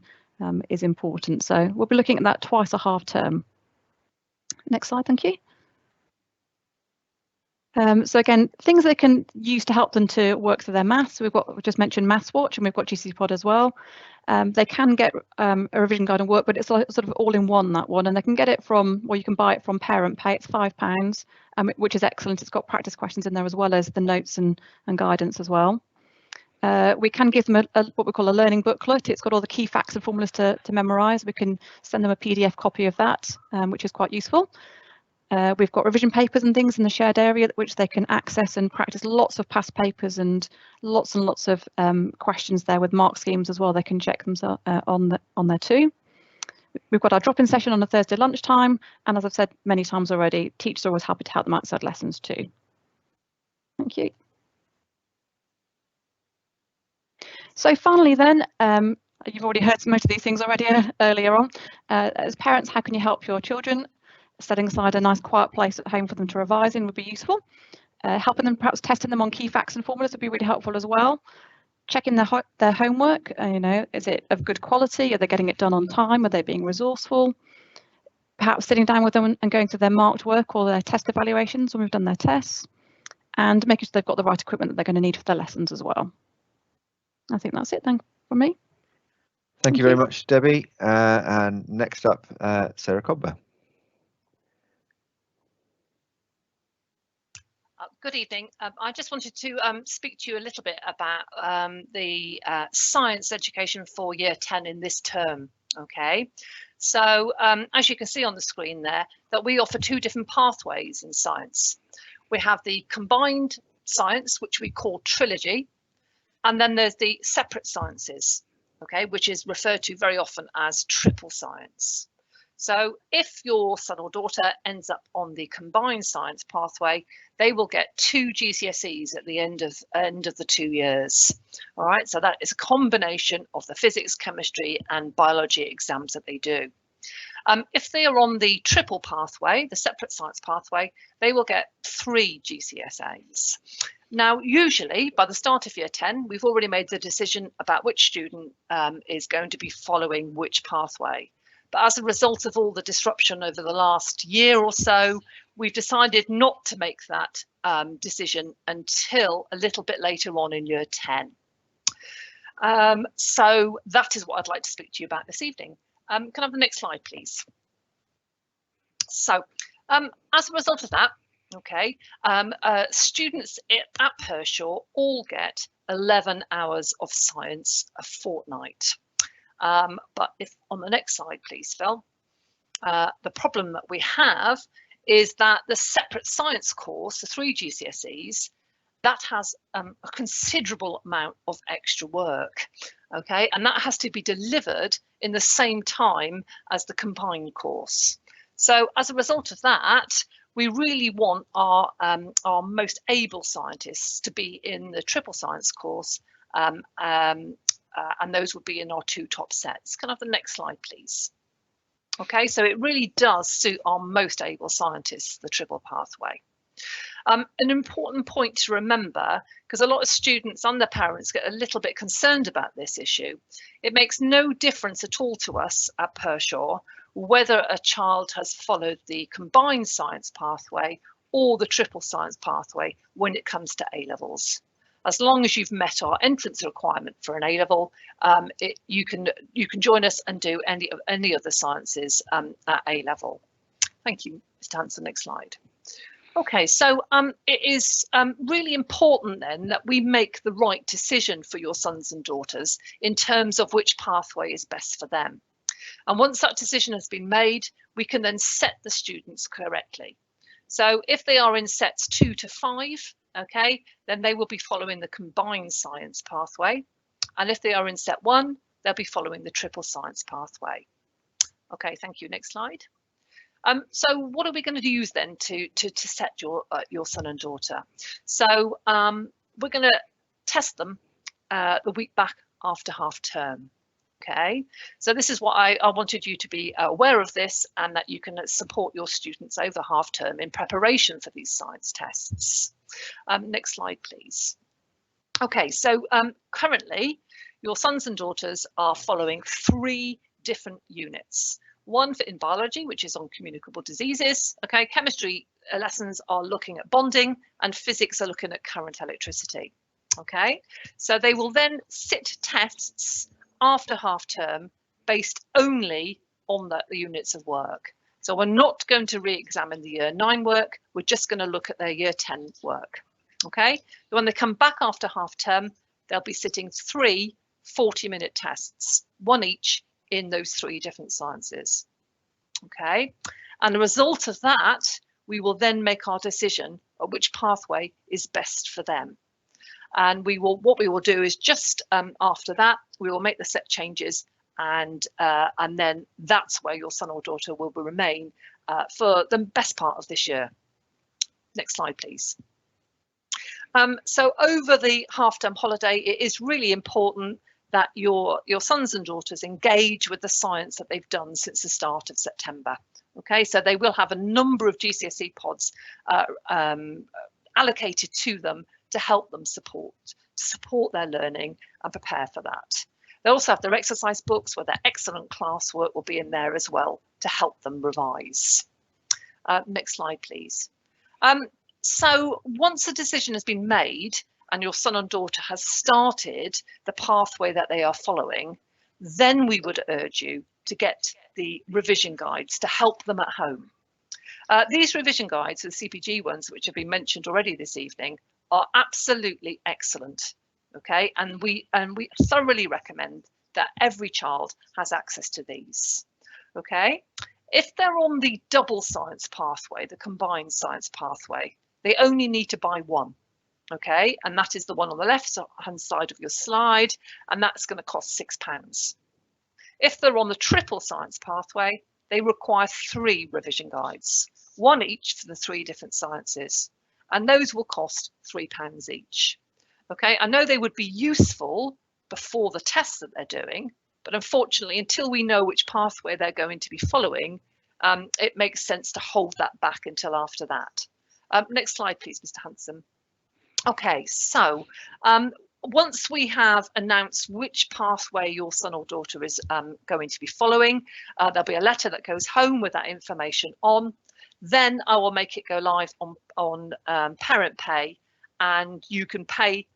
Is important. So we'll be looking at that twice a half term. Next slide, thank you. So again, things they can use to help them to work through their maths. We've just mentioned MathsWatch, and we've got GCSE Pod as well. They can get a revision guide and work, but it's sort of all in one, that one, and they can get it from, or you can buy it from Parent Pay. It's £5, which is excellent. It's got practice questions in there as well as the notes and guidance as well. We can give them what we call a learning booklet. It's got all the key facts and formulas to memorise. We can send them a PDF copy of that, which is quite useful. We've got revision papers and things in the shared area which they can access and practice lots of past papers and lots of questions there with mark schemes as well. They can check them on there too. We've got our drop-in session on a Thursday lunchtime, and as I've said many times already, teachers are always happy to help them outside lessons too. Thank you. So finally then, you've already heard most of these things already earlier on. As parents, how can you help your children? Setting aside a nice quiet place at home for them to revise in would be useful. Helping them, perhaps testing them on key facts and formulas would be really helpful as well. Checking their homework, is it of good quality? Are they getting it done on time? Are they being resourceful? Perhaps sitting down with them and going through their marked work or their test evaluations when we've done their tests, and making sure they've got the right equipment that they're going to need for their lessons as well. I think that's it then from me. Thank you very much, Debbie. And next up, Sarah Cobber. Good evening. I just wanted to speak to you a little bit about the science education for Year 10 in this term. Okay, so as you can see on the screen there, that we offer two different pathways in science. We have the combined science, which we call trilogy, and then there's the separate sciences, okay, which is referred to very often as triple science. So if your son or daughter ends up on the combined science pathway, they will get 2 GCSEs at the end of the 2 years. All right, so that is a combination of the physics, chemistry and biology exams that they do. If they are on the triple pathway, the separate science pathway, they will get 3 GCSEs. Now, usually by the start of Year 10, we've already made the decision about which student is going to be following which pathway. But as a result of all the disruption over the last year or so, we've decided not to make that decision until a little bit later on in Year 10. So that is what I'd like to speak to you about this evening. Can I have the next slide, please? So as a result of that, okay, students at Pershaw all get 11 hours of science a fortnight. But if on the next slide, please, Phil, the problem that we have is that the separate science course, the 3 GCSEs, that has a considerable amount of extra work, okay, and that has to be delivered in the same time as the combined course. So as a result of that, we really want our most able scientists to be in the triple science course, and those would be in our 2 top sets. Can I have the next slide, please? Okay, so it really does suit our most able scientists, the triple pathway. An important point to remember, because a lot of students and their parents get a little bit concerned about this issue, it makes no difference at all to us at Pershaw whether a child has followed the combined science pathway or the triple science pathway when it comes to A-levels. As long as you've met our entrance requirement for an A-level, you can join us and do any of the sciences at A-level. Thank you, Mr. Hanson. Next slide. Okay, so it is really important then that we make the right decision for your sons and daughters in terms of which pathway is best for them. And once that decision has been made, we can then set the students correctly. So if they are in sets 2 to 5, okay, then they will be following the combined science pathway. And if they are in set 1, they'll be following the triple science pathway. Okay, thank you. Next slide. So what are we going to use then to set your son and daughter? So we're going to test them the week back after half term. Okay, so this is what I wanted you to be aware of this, and that you can support your students over half term in preparation for these science tests. Next slide, please. Okay, so currently your sons and daughters are following 3 different units. One in biology, which is on communicable diseases. Okay, chemistry lessons are looking at bonding, and physics are looking at current electricity. Okay, so they will then sit tests after half term based only on the units of work. So we're not going to re-examine the Year 9 work, we're just going to look at their Year 10 work. Okay, so when they come back after half term, they'll be sitting 3 40-minute tests, 1 each in those 3 different sciences. Okay, and the result of that we will then make our decision of which pathway is best for them. And what we will do is just after that, we will make the set changes, and then that's where your son or daughter will remain for the best part of this year. Next slide, please. So over the half-term holiday, it is really important that your sons and daughters engage with the science that they've done since the start of September. Okay, so they will have a number of GCSE pods allocated to them to help them support their learning and prepare for that. They also have their exercise books where their excellent classwork will be in there as well to help them revise. Next slide, please. So once a decision has been made and your son and daughter has started the pathway that they are following, then we would urge you to get the revision guides to help them at home. These revision guides, the CPG ones, which have been mentioned already this evening, are absolutely excellent. Okay, and we thoroughly recommend that every child has access to these. Okay, if they're on the double science pathway, the combined science pathway, they only need to buy one. Okay, and that is the one on the left hand side of your slide, and that's going to cost £6. If they're on the triple science pathway, they require 3 revision guides, one each for the 3 different sciences, and those will cost £3 each. Okay, I know they would be useful before the tests that they're doing, but unfortunately, until we know which pathway they're going to be following, it makes sense to hold that back until after that. Next slide, please, Mr. Hanson. Okay, so once we have announced which pathway your son or daughter is going to be following, there'll be a letter that goes home with that information on. Then I will make it go live on Parent Pay, and you can pay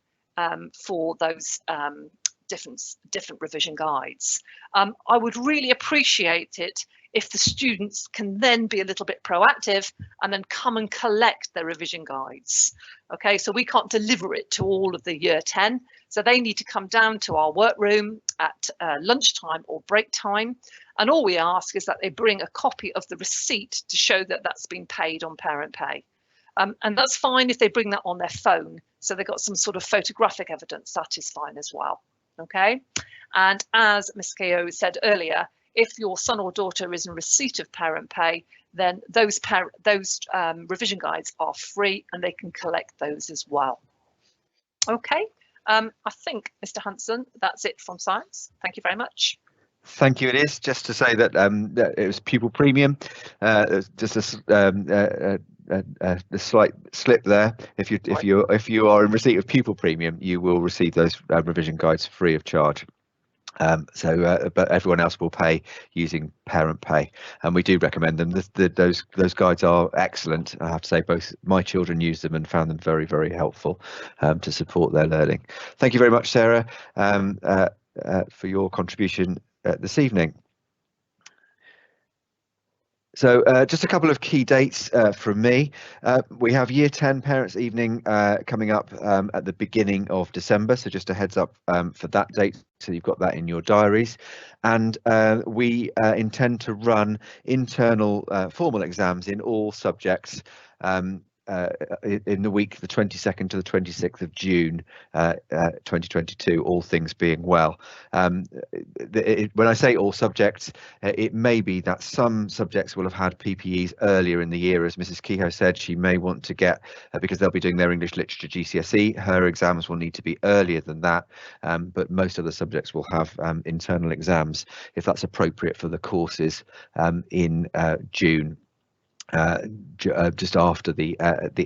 for those different revision guides. I would really appreciate it if the students can then be a little bit proactive and then come and collect their revision guides. Okay, so we can't deliver it to all of the year 10, so they need to come down to our workroom at lunchtime or break time, and all we ask is that they bring a copy of the receipt to show that that's been paid on Parent Pay. And that's fine if they bring that on their phone, so they've got some sort of photographic evidence, that is fine as well. Okay, and as Ms. Keogh said earlier, if your son or daughter is in receipt of Parent Pay, then those revision guides are free and they can collect those as well. Okay, I think, Mr. Hanson, that's it from science. Thank you very much. Thank you. It is just to say that it was pupil premium. Just a slight slip there. If you are in receipt of pupil premium, you will receive those revision guides free of charge. But everyone else will pay using Parent Pay, and we do recommend them. Those guides are excellent. I have to say, both my children use them and found them very, very helpful to support their learning. Thank you very much, Sarah, for your contribution this evening. So just a couple of key dates from me. We have Year 10 Parents' Evening coming up at the beginning of December, so just a heads up for that date, so you've got that in your diaries. And we intend to run internal formal exams in all subjects in the week the 22nd to the 26th of June 2022, all things being well. When I say all subjects, it may be that some subjects will have had PPEs earlier in the year. As Mrs. Kehoe said, she may want to get, because they'll be doing their English Literature GCSE, her exams will need to be earlier than that, but most of the subjects will have internal exams if that's appropriate for the courses in June. Just after the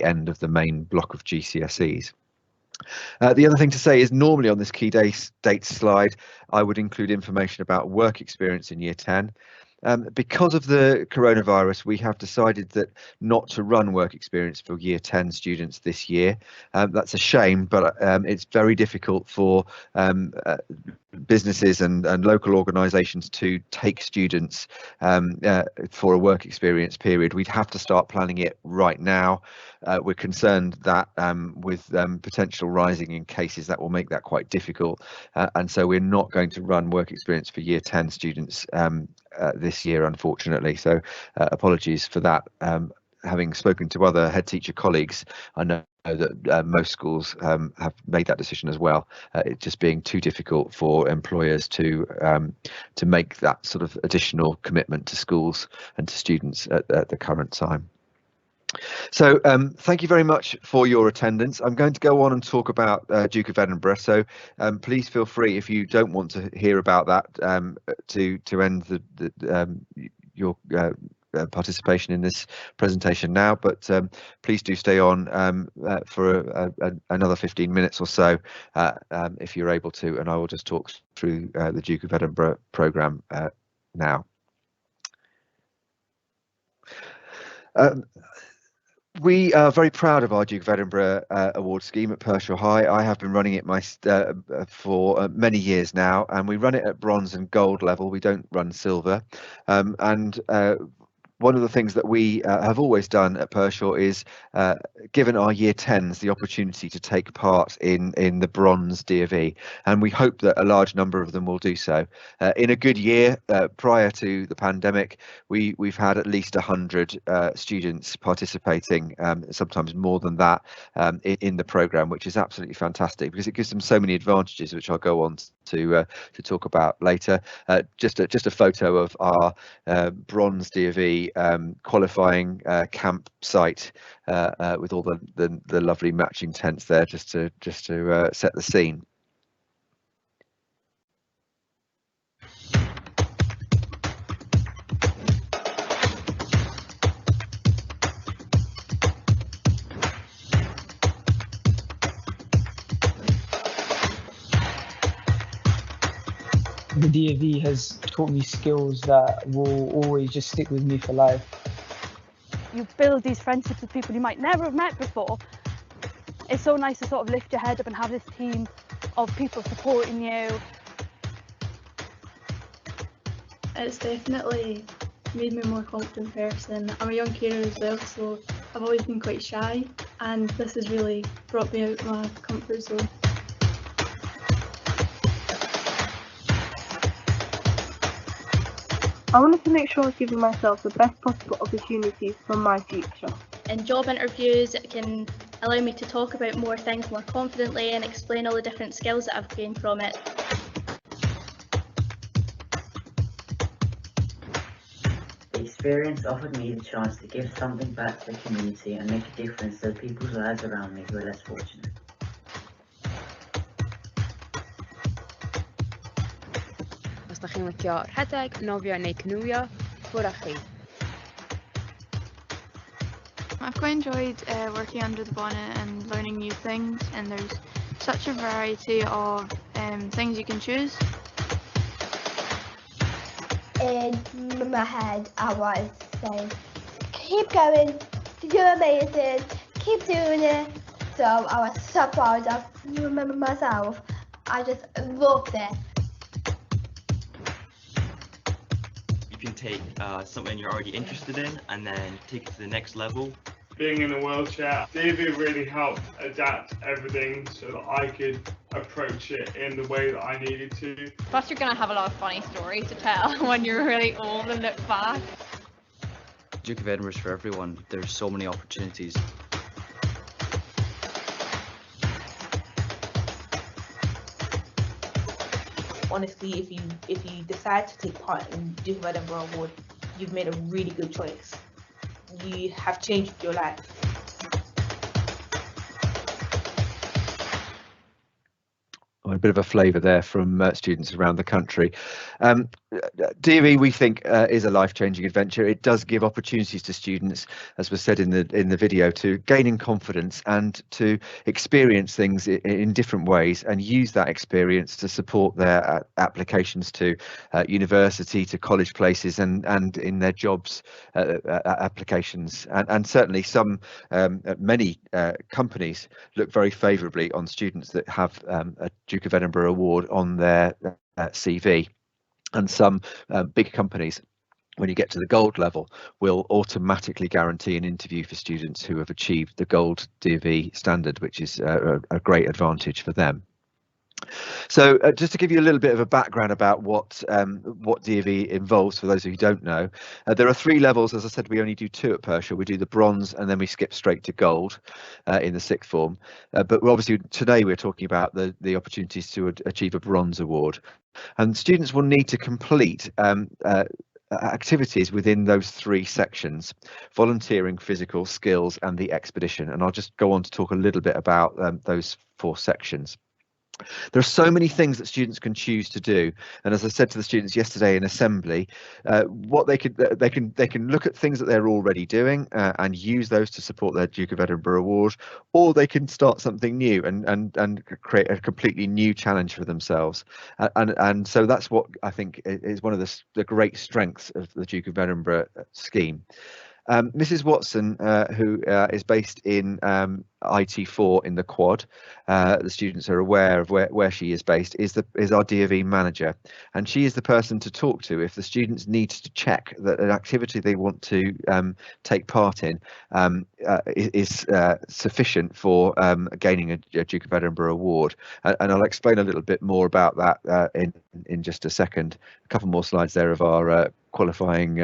end of the main block of GCSEs. The other thing to say is normally on this key dates slide, I would include information about work experience in Year 10. Because of the coronavirus, we have decided that not to run work experience for Year 10 students this year. That's a shame, but it's very difficult for businesses and local organisations to take students for a work experience period. We'd have to start planning it right now. We're concerned that with potential rising in cases, that will make that quite difficult, and so we're not going to run work experience for Year 10 students this year, unfortunately. So apologies for that. having spoken to other head teacher colleagues, I know that most schools have made that decision as well. It just being too difficult for employers to make that sort of additional commitment to schools and to students at the current time. So thank you very much for your attendance. I'm going to go on and talk about Duke of Edinburgh, so please feel free, if you don't want to hear about that, to end your participation in this presentation now, but please do stay on for another 15 minutes or so if you're able to, and I will just talk through the Duke of Edinburgh programme now. We are very proud of our Duke of Edinburgh award scheme at Pershore High. I have been running it for many years now, and we run it at bronze and gold level. We don't run silver. One of the things that we have always done at Pershore is given our year 10s the opportunity to take part in the bronze D of E, and we hope that a large number of them will do so. In a good year prior to the pandemic, we've had at least 100 students participating, sometimes more than that, in the programme, which is absolutely fantastic because it gives them so many advantages, which I'll go on to talk about later. Just a photo of our bronze D of E qualifying campsite with all the lovely matching tents there, just to set the scene. The D.A.V. has taught me skills that will always just stick with me for life. You build these friendships with people you might never have met before. It's so nice to sort of lift your head up and have this team of people supporting you. It's definitely made me a more confident person. I'm a young carer as well, so I've always been quite shy, and this has really brought me out of my comfort zone. I wanted to make sure I was giving myself the best possible opportunities for my future. In job interviews, it can allow me to talk about more things more confidently and explain all the different skills that I've gained from it. The experience offered me the chance to give something back to the community and make a difference to the people's lives around me who are less fortunate. Mustachim Matja Rheteg, Novia Nekanuya, Furachi. I've quite enjoyed working under the bonnet and learning new things, and there's such a variety of things you can choose. In my head I was saying, keep going, you're amazing, keep doing it. So I was so proud of myself. I just loved it. You can take something you're already interested in and then take it to the next level. Being in a wheelchair, David really helped adapt everything so that I could approach it in the way that I needed to. Plus you're going to have a lot of funny stories to tell when you're really old and look back. Duke of Edinburgh is for everyone. There's so many opportunities. Honestly, if you decide to take part in Duke of Edinburgh Award, you've made a really good choice. You have changed your life. A bit of a flavour there from students around the country. DOE, we think, is a life-changing adventure. It does give opportunities to students, as was said in the video, to gain in confidence and to experience things in different ways and use that experience to support their applications to university, to college places, and in their jobs applications. And certainly many companies look very favourably on students that have a Duke of Edinburgh Award on their CV. And some big companies, when you get to the gold level, will automatically guarantee an interview for students who have achieved the gold DV standard, which is a great advantage for them. So just to give you a little bit of a background about what DofE involves, for those of you who don't know, there are 3 levels. As I said, we only do 2 at Pershore. We do the bronze and then we skip straight to gold in the 6th form. But obviously today we're talking about the opportunities to achieve a bronze award. And students will need to complete activities within those 3 sections: volunteering, physical, skills and the expedition. And I'll just go on to talk a little bit about those 4 sections. There are so many things that students can choose to do, and as I said to the students yesterday in assembly, what they can look at things that they're already doing and use those to support their Duke of Edinburgh award, or they can start something new and create a completely new challenge for themselves. And so that's what I think is one of the great strengths of the Duke of Edinburgh scheme. Mrs. Watson, who is based in IT4 in the Quad, the students are aware of where she is based, is our DofE manager, and she is the person to talk to if the students need to check that an activity they want to take part in is sufficient for gaining a Duke of Edinburgh award. And I'll explain a little bit more about that in just a second. A couple more slides there of our qualifying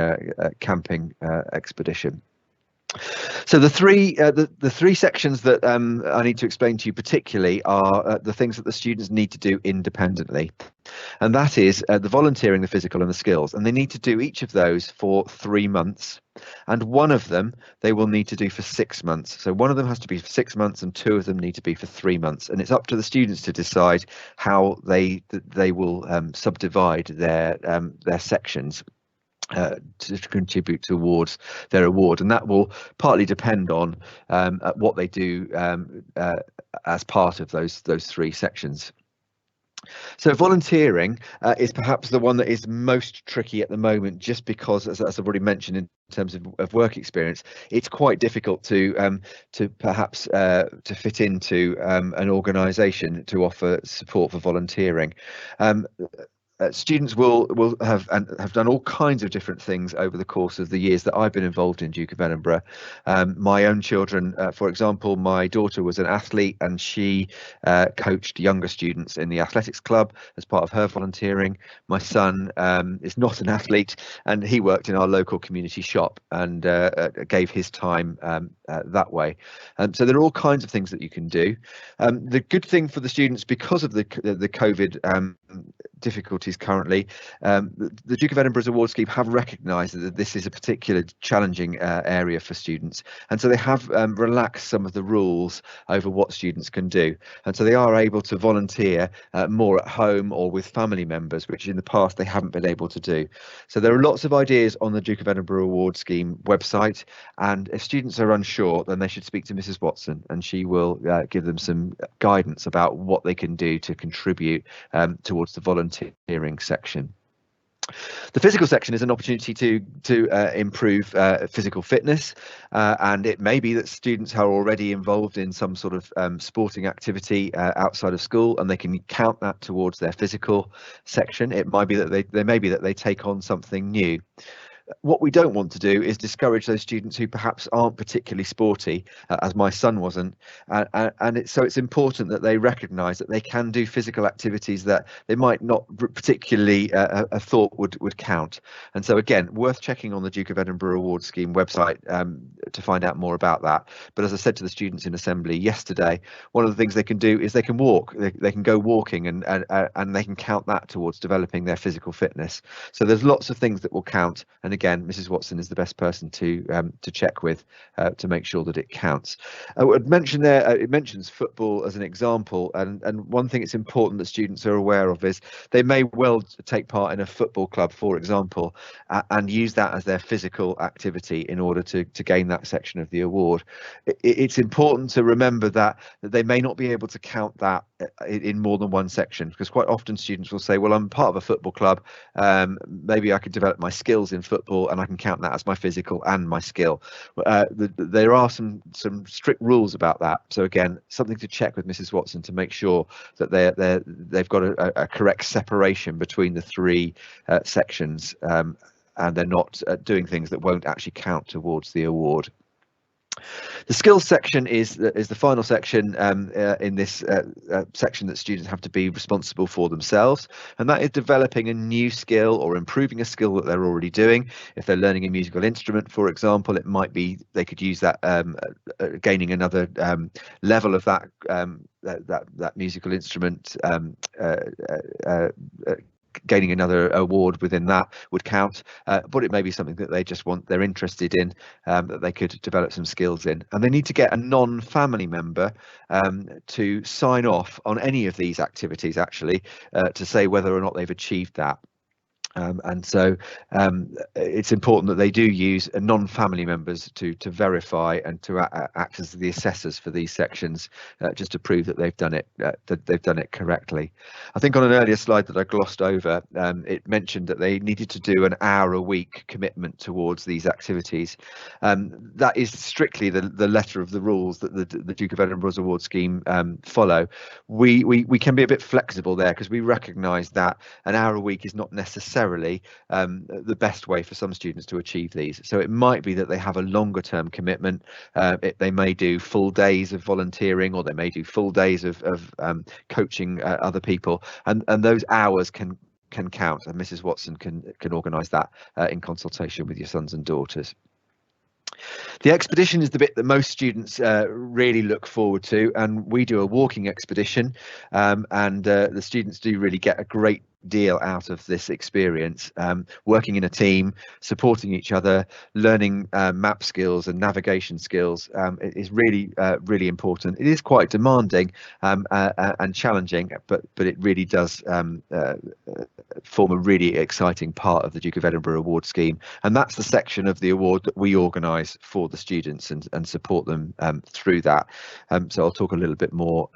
camping expedition. So the three sections that I need to explain to you particularly are the things that the students need to do independently, and that is the volunteering, the physical and the skills, and they need to do each of those for 3 months, and one of them they will need to do for 6 months. So one of them has to be for 6 months and 2 of them need to be for 3 months, and it's up to the students to decide how they will subdivide their sections to contribute towards their award, and that will partly depend on what they do as part of those 3 sections. So volunteering is perhaps the one that is most tricky at the moment, just because, as I've already mentioned, in terms of work experience, it's quite difficult to perhaps to fit into an organisation to offer support for volunteering. Students will have done all kinds of different things over the course of the years that I've been involved in Duke of Edinburgh. My own children, for example, my daughter was an athlete and she coached younger students in the athletics club as part of her volunteering. My son is not an athlete and he worked in our local community shop and gave his time that way. So there are all kinds of things that you can do. The good thing for the students, because of the COVID difficulties currently, the Duke of Edinburgh's award scheme have recognised that this is a particular challenging area for students, and so they have relaxed some of the rules over what students can do, and so they are able to volunteer more at home or with family members, which in the past they haven't been able to do. So there are lots of ideas on the Duke of Edinburgh award scheme website, and if students are unsure, then they should speak to Mrs. Watson and she will give them some guidance about what they can do to contribute towards the volunteering section. The physical section is an opportunity to improve physical fitness, and it may be that students are already involved in some sort of sporting activity outside of school, and they can count that towards their physical section. It might be that they take on something new. What we don't want to do is discourage those students who perhaps aren't particularly sporty, as my son wasn't, and so it's important that they recognise that they can do physical activities that they might not particularly have thought would count. And so again, worth checking on the Duke of Edinburgh Award Scheme website to find out more about that. But as I said to the students in assembly yesterday, one of the things they can do is they can walk. They can go walking and they can count that towards developing their physical fitness. So there's lots of things that will count, and again, Mrs. Watson is the best person to check with to make sure that it counts. I would mention there, it mentions football as an example, and one thing it's important that students are aware of is they may well take part in a football club, for example, and use that as their physical activity in order to gain that section of the award. It's important to remember that they may not be able to count that in more than one section, because quite often students will say, well, I'm part of a football club, maybe I could develop my skills in football and I can count that as my physical and my skill. There are some strict rules about that, so again, something to check with Mrs. Watson to make sure that they've got a correct separation between the 3 sections, and they're not doing things that won't actually count towards the award. The skills section is the final section in this section that students have to be responsible for themselves, and that is developing a new skill or improving a skill that they're already doing. If they're learning a musical instrument, for example, it might be they could use that gaining another level of that that musical instrument. Gaining another award within that would count, but it may be something that they're interested in, that they could develop some skills in, and they need to get a non-family member to sign off on any of these activities, actually, to say whether or not they've achieved that. And so it's important that they do use non-family members to verify and to act as the assessors for these sections, just to prove that they've done it correctly. I think on an earlier slide that I glossed over, it mentioned that they needed to do an hour a week commitment towards these activities. That is strictly the letter of the rules that the Duke of Edinburgh's award scheme follow. We can be a bit flexible there, because we recognise that an hour a week is not necessarily the best way for some students to achieve these. So it might be that they have a longer term commitment. They may do full days of volunteering, or they may do full days of coaching other people, and those hours can count, and Mrs. Watson can organise that in consultation with your sons and daughters. The expedition is the bit that most students really look forward to, and we do a walking expedition, and the students do really get a great deal out of this experience, working in a team, supporting each other, learning map skills and navigation skills. It is really really important. It is quite demanding and challenging, but it really does form a really exciting part of the Duke of Edinburgh award scheme, and that's the section of the award that we organise for the students and support them through that. So I'll talk a little bit more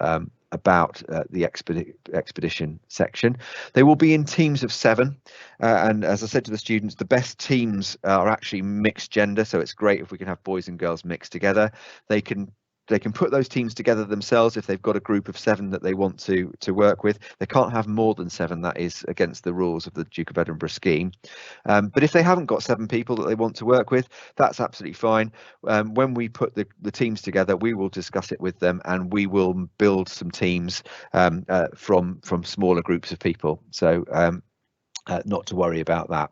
about the expedition section. They will be in teams of 7, and as I said to the students, the best teams are actually mixed gender, so it's great if we can have boys and girls mixed together. They can put those teams together themselves if they've got a group of 7 that they want to work with. They can't have more than 7. That is against the rules of the Duke of Edinburgh scheme. But if they haven't got 7 people that they want to work with, that's absolutely fine. When we put the teams together, we will discuss it with them, and we will build some teams from smaller groups of people. So not to worry about that.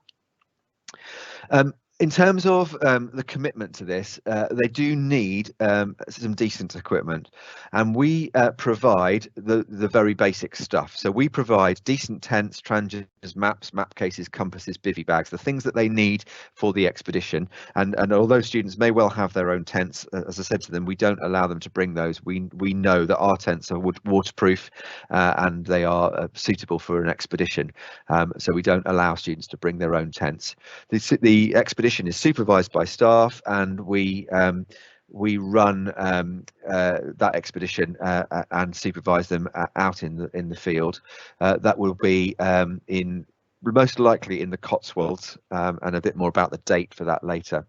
In terms of the commitment to this, they do need some decent equipment, and we provide the very basic stuff. So we provide decent tents, transiers, maps, map cases, compasses, bivvy bags, the things that they need for the expedition. And although students may well have their own tents, as I said to them, we don't allow them to bring those. We know that our tents are waterproof and they are suitable for an expedition. So we don't allow students to bring their own tents. The expedition is supervised by staff, and we run that expedition and supervise them out in the field. That will be most likely in the Cotswolds, and a bit more about the date for that later.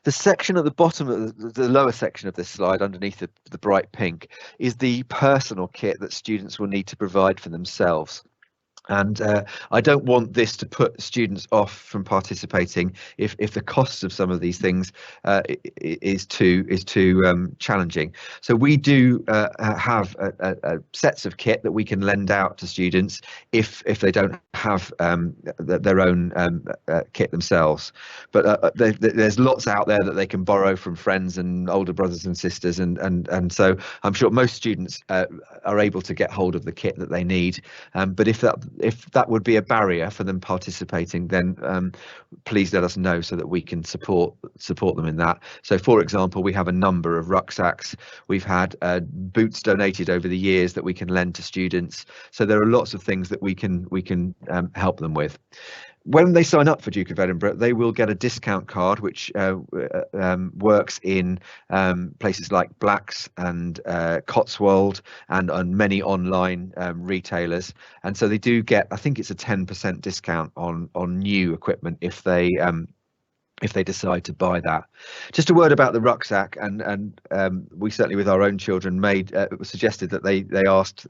The section at the bottom of the lower section of this slide, underneath the bright pink, is the personal kit that students will need to provide for themselves. And I don't want this to put students off from participating if the costs of some of these things is too challenging. So we do have sets of kit that we can lend out to students if they don't have their own kit themselves. But there's lots out there that they can borrow from friends and older brothers and sisters, and so I'm sure most students are able to get hold of the kit that they need. But if that would be a barrier for them participating, then please let us know so that we can support them in that. So, for example, we have a number of rucksacks. We've had boots donated over the years that we can lend to students. So there are lots of things that we can help them with. When they sign up for Duke of Edinburgh, they will get a discount card, which works in places like Blacks and Cotswold and many online retailers. And so they do get, I think it's a 10% discount on new equipment if they if they decide to buy that. Just a word about the rucksack, and we certainly with our own children suggested that they asked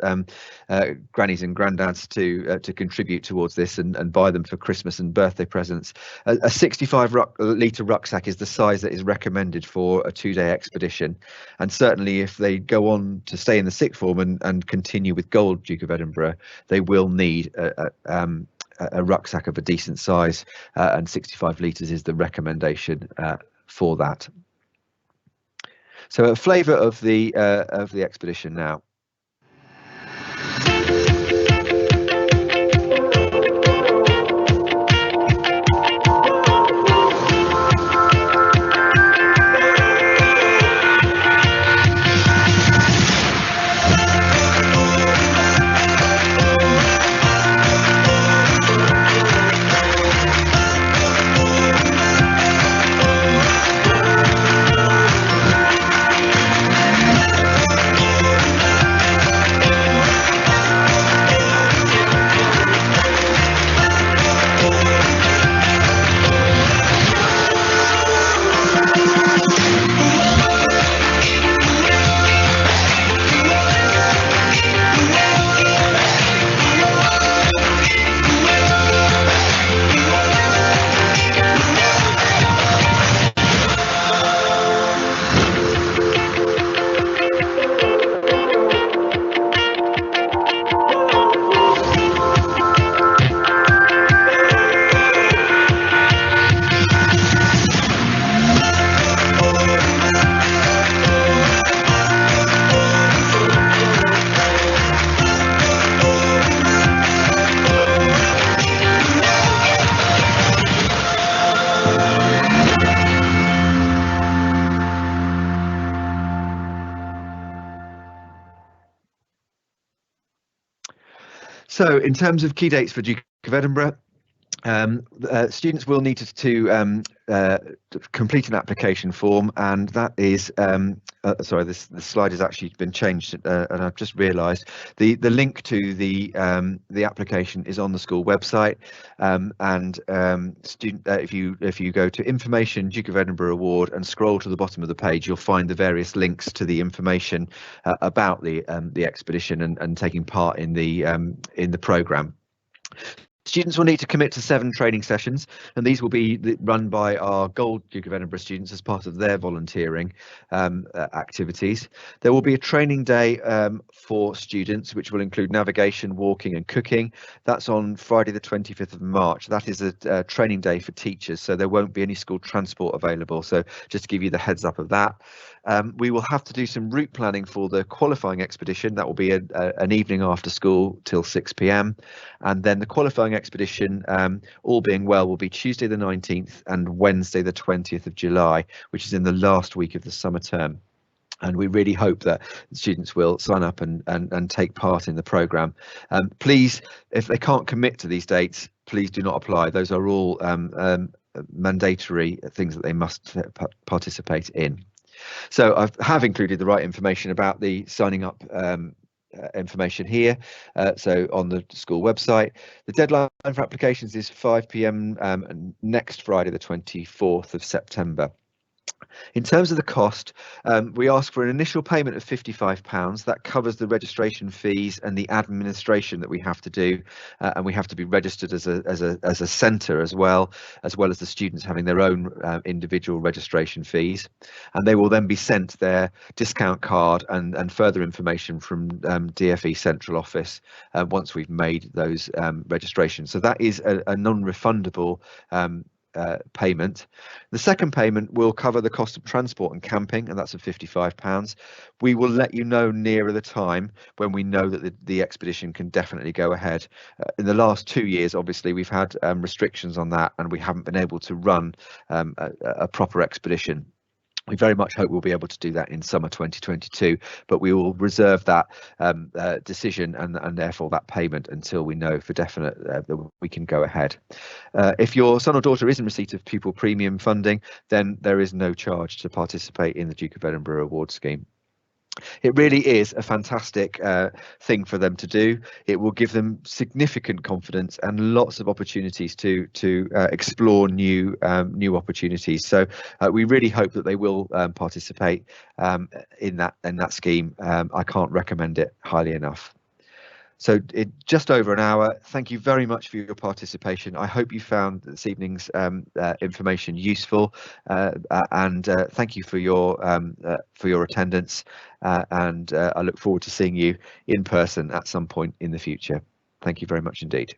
grannies and granddads to contribute towards this and buy them for Christmas and birthday presents. A 65 litre rucksack is the size that is recommended for a 2-day expedition, and certainly if they go on to stay in the sixth form and continue with Gold Duke of Edinburgh, they will need a rucksack of a decent size, and 65 litres is the recommendation for that. So a flavour of the expedition now. So in terms of key dates for Duke of Edinburgh, students will need to complete an application form, and that is sorry, this slide has actually been changed, and I've just realised the link to the application is on the school website, and if you go to Information Duke of Edinburgh Award and scroll to the bottom of the page, you'll find the various links to the information about the expedition and taking part in the programme. Students will need to commit to 7 training sessions, and these will be run by our Gold Duke of Edinburgh students as part of their volunteering activities. There will be a training day for students, which will include navigation, walking and cooking. That's on Friday the 25th of March. That is a training day for teachers, so there won't be any school transport available. So just to give you the heads up of that. We will have to do some route planning for the qualifying expedition. That will be an evening after school till 6 p.m. And then the qualifying expedition, all being well, will be Tuesday the 19th and Wednesday the 20th of July, which is in the last week of the summer term. And we really hope that students will sign up and take part in the programme. Please, if they can't commit to these dates, please do not apply. Those are all mandatory things that they must participate in. So I have included the right information about the signing up information here, so on the school website. The deadline for applications is 5 p.m. Next Friday the 24th of September. In terms of the cost, we ask for an initial payment of £55. That covers the registration fees and the administration that we have to do, and we have to be registered as a centre as well as the students having their own individual registration fees. And they will then be sent their discount card and further information from DFE Central Office once we've made those registrations. So that is a non-refundable payment. The second payment will cover the cost of transport and camping, and that's of £55. We will let you know nearer the time when we know that the expedition can definitely go ahead. In the last 2 years, obviously, we've had restrictions on that, and we haven't been able to run a proper expedition. We very much hope we'll be able to do that in summer 2022, but we will reserve that decision and therefore that payment until we know for definite that we can go ahead. If your son or daughter is in receipt of pupil premium funding, then there is no charge to participate in the Duke of Edinburgh Award Scheme. It really is a fantastic thing for them to do. It will give them significant confidence and lots of opportunities to explore new opportunities. So we really hope that they will participate in that scheme. I can't recommend it highly enough. So just over an hour. Thank you very much for your participation. I hope you found this evening's information useful, and thank you for your attendance. And I look forward to seeing you in person at some point in the future. Thank you very much indeed.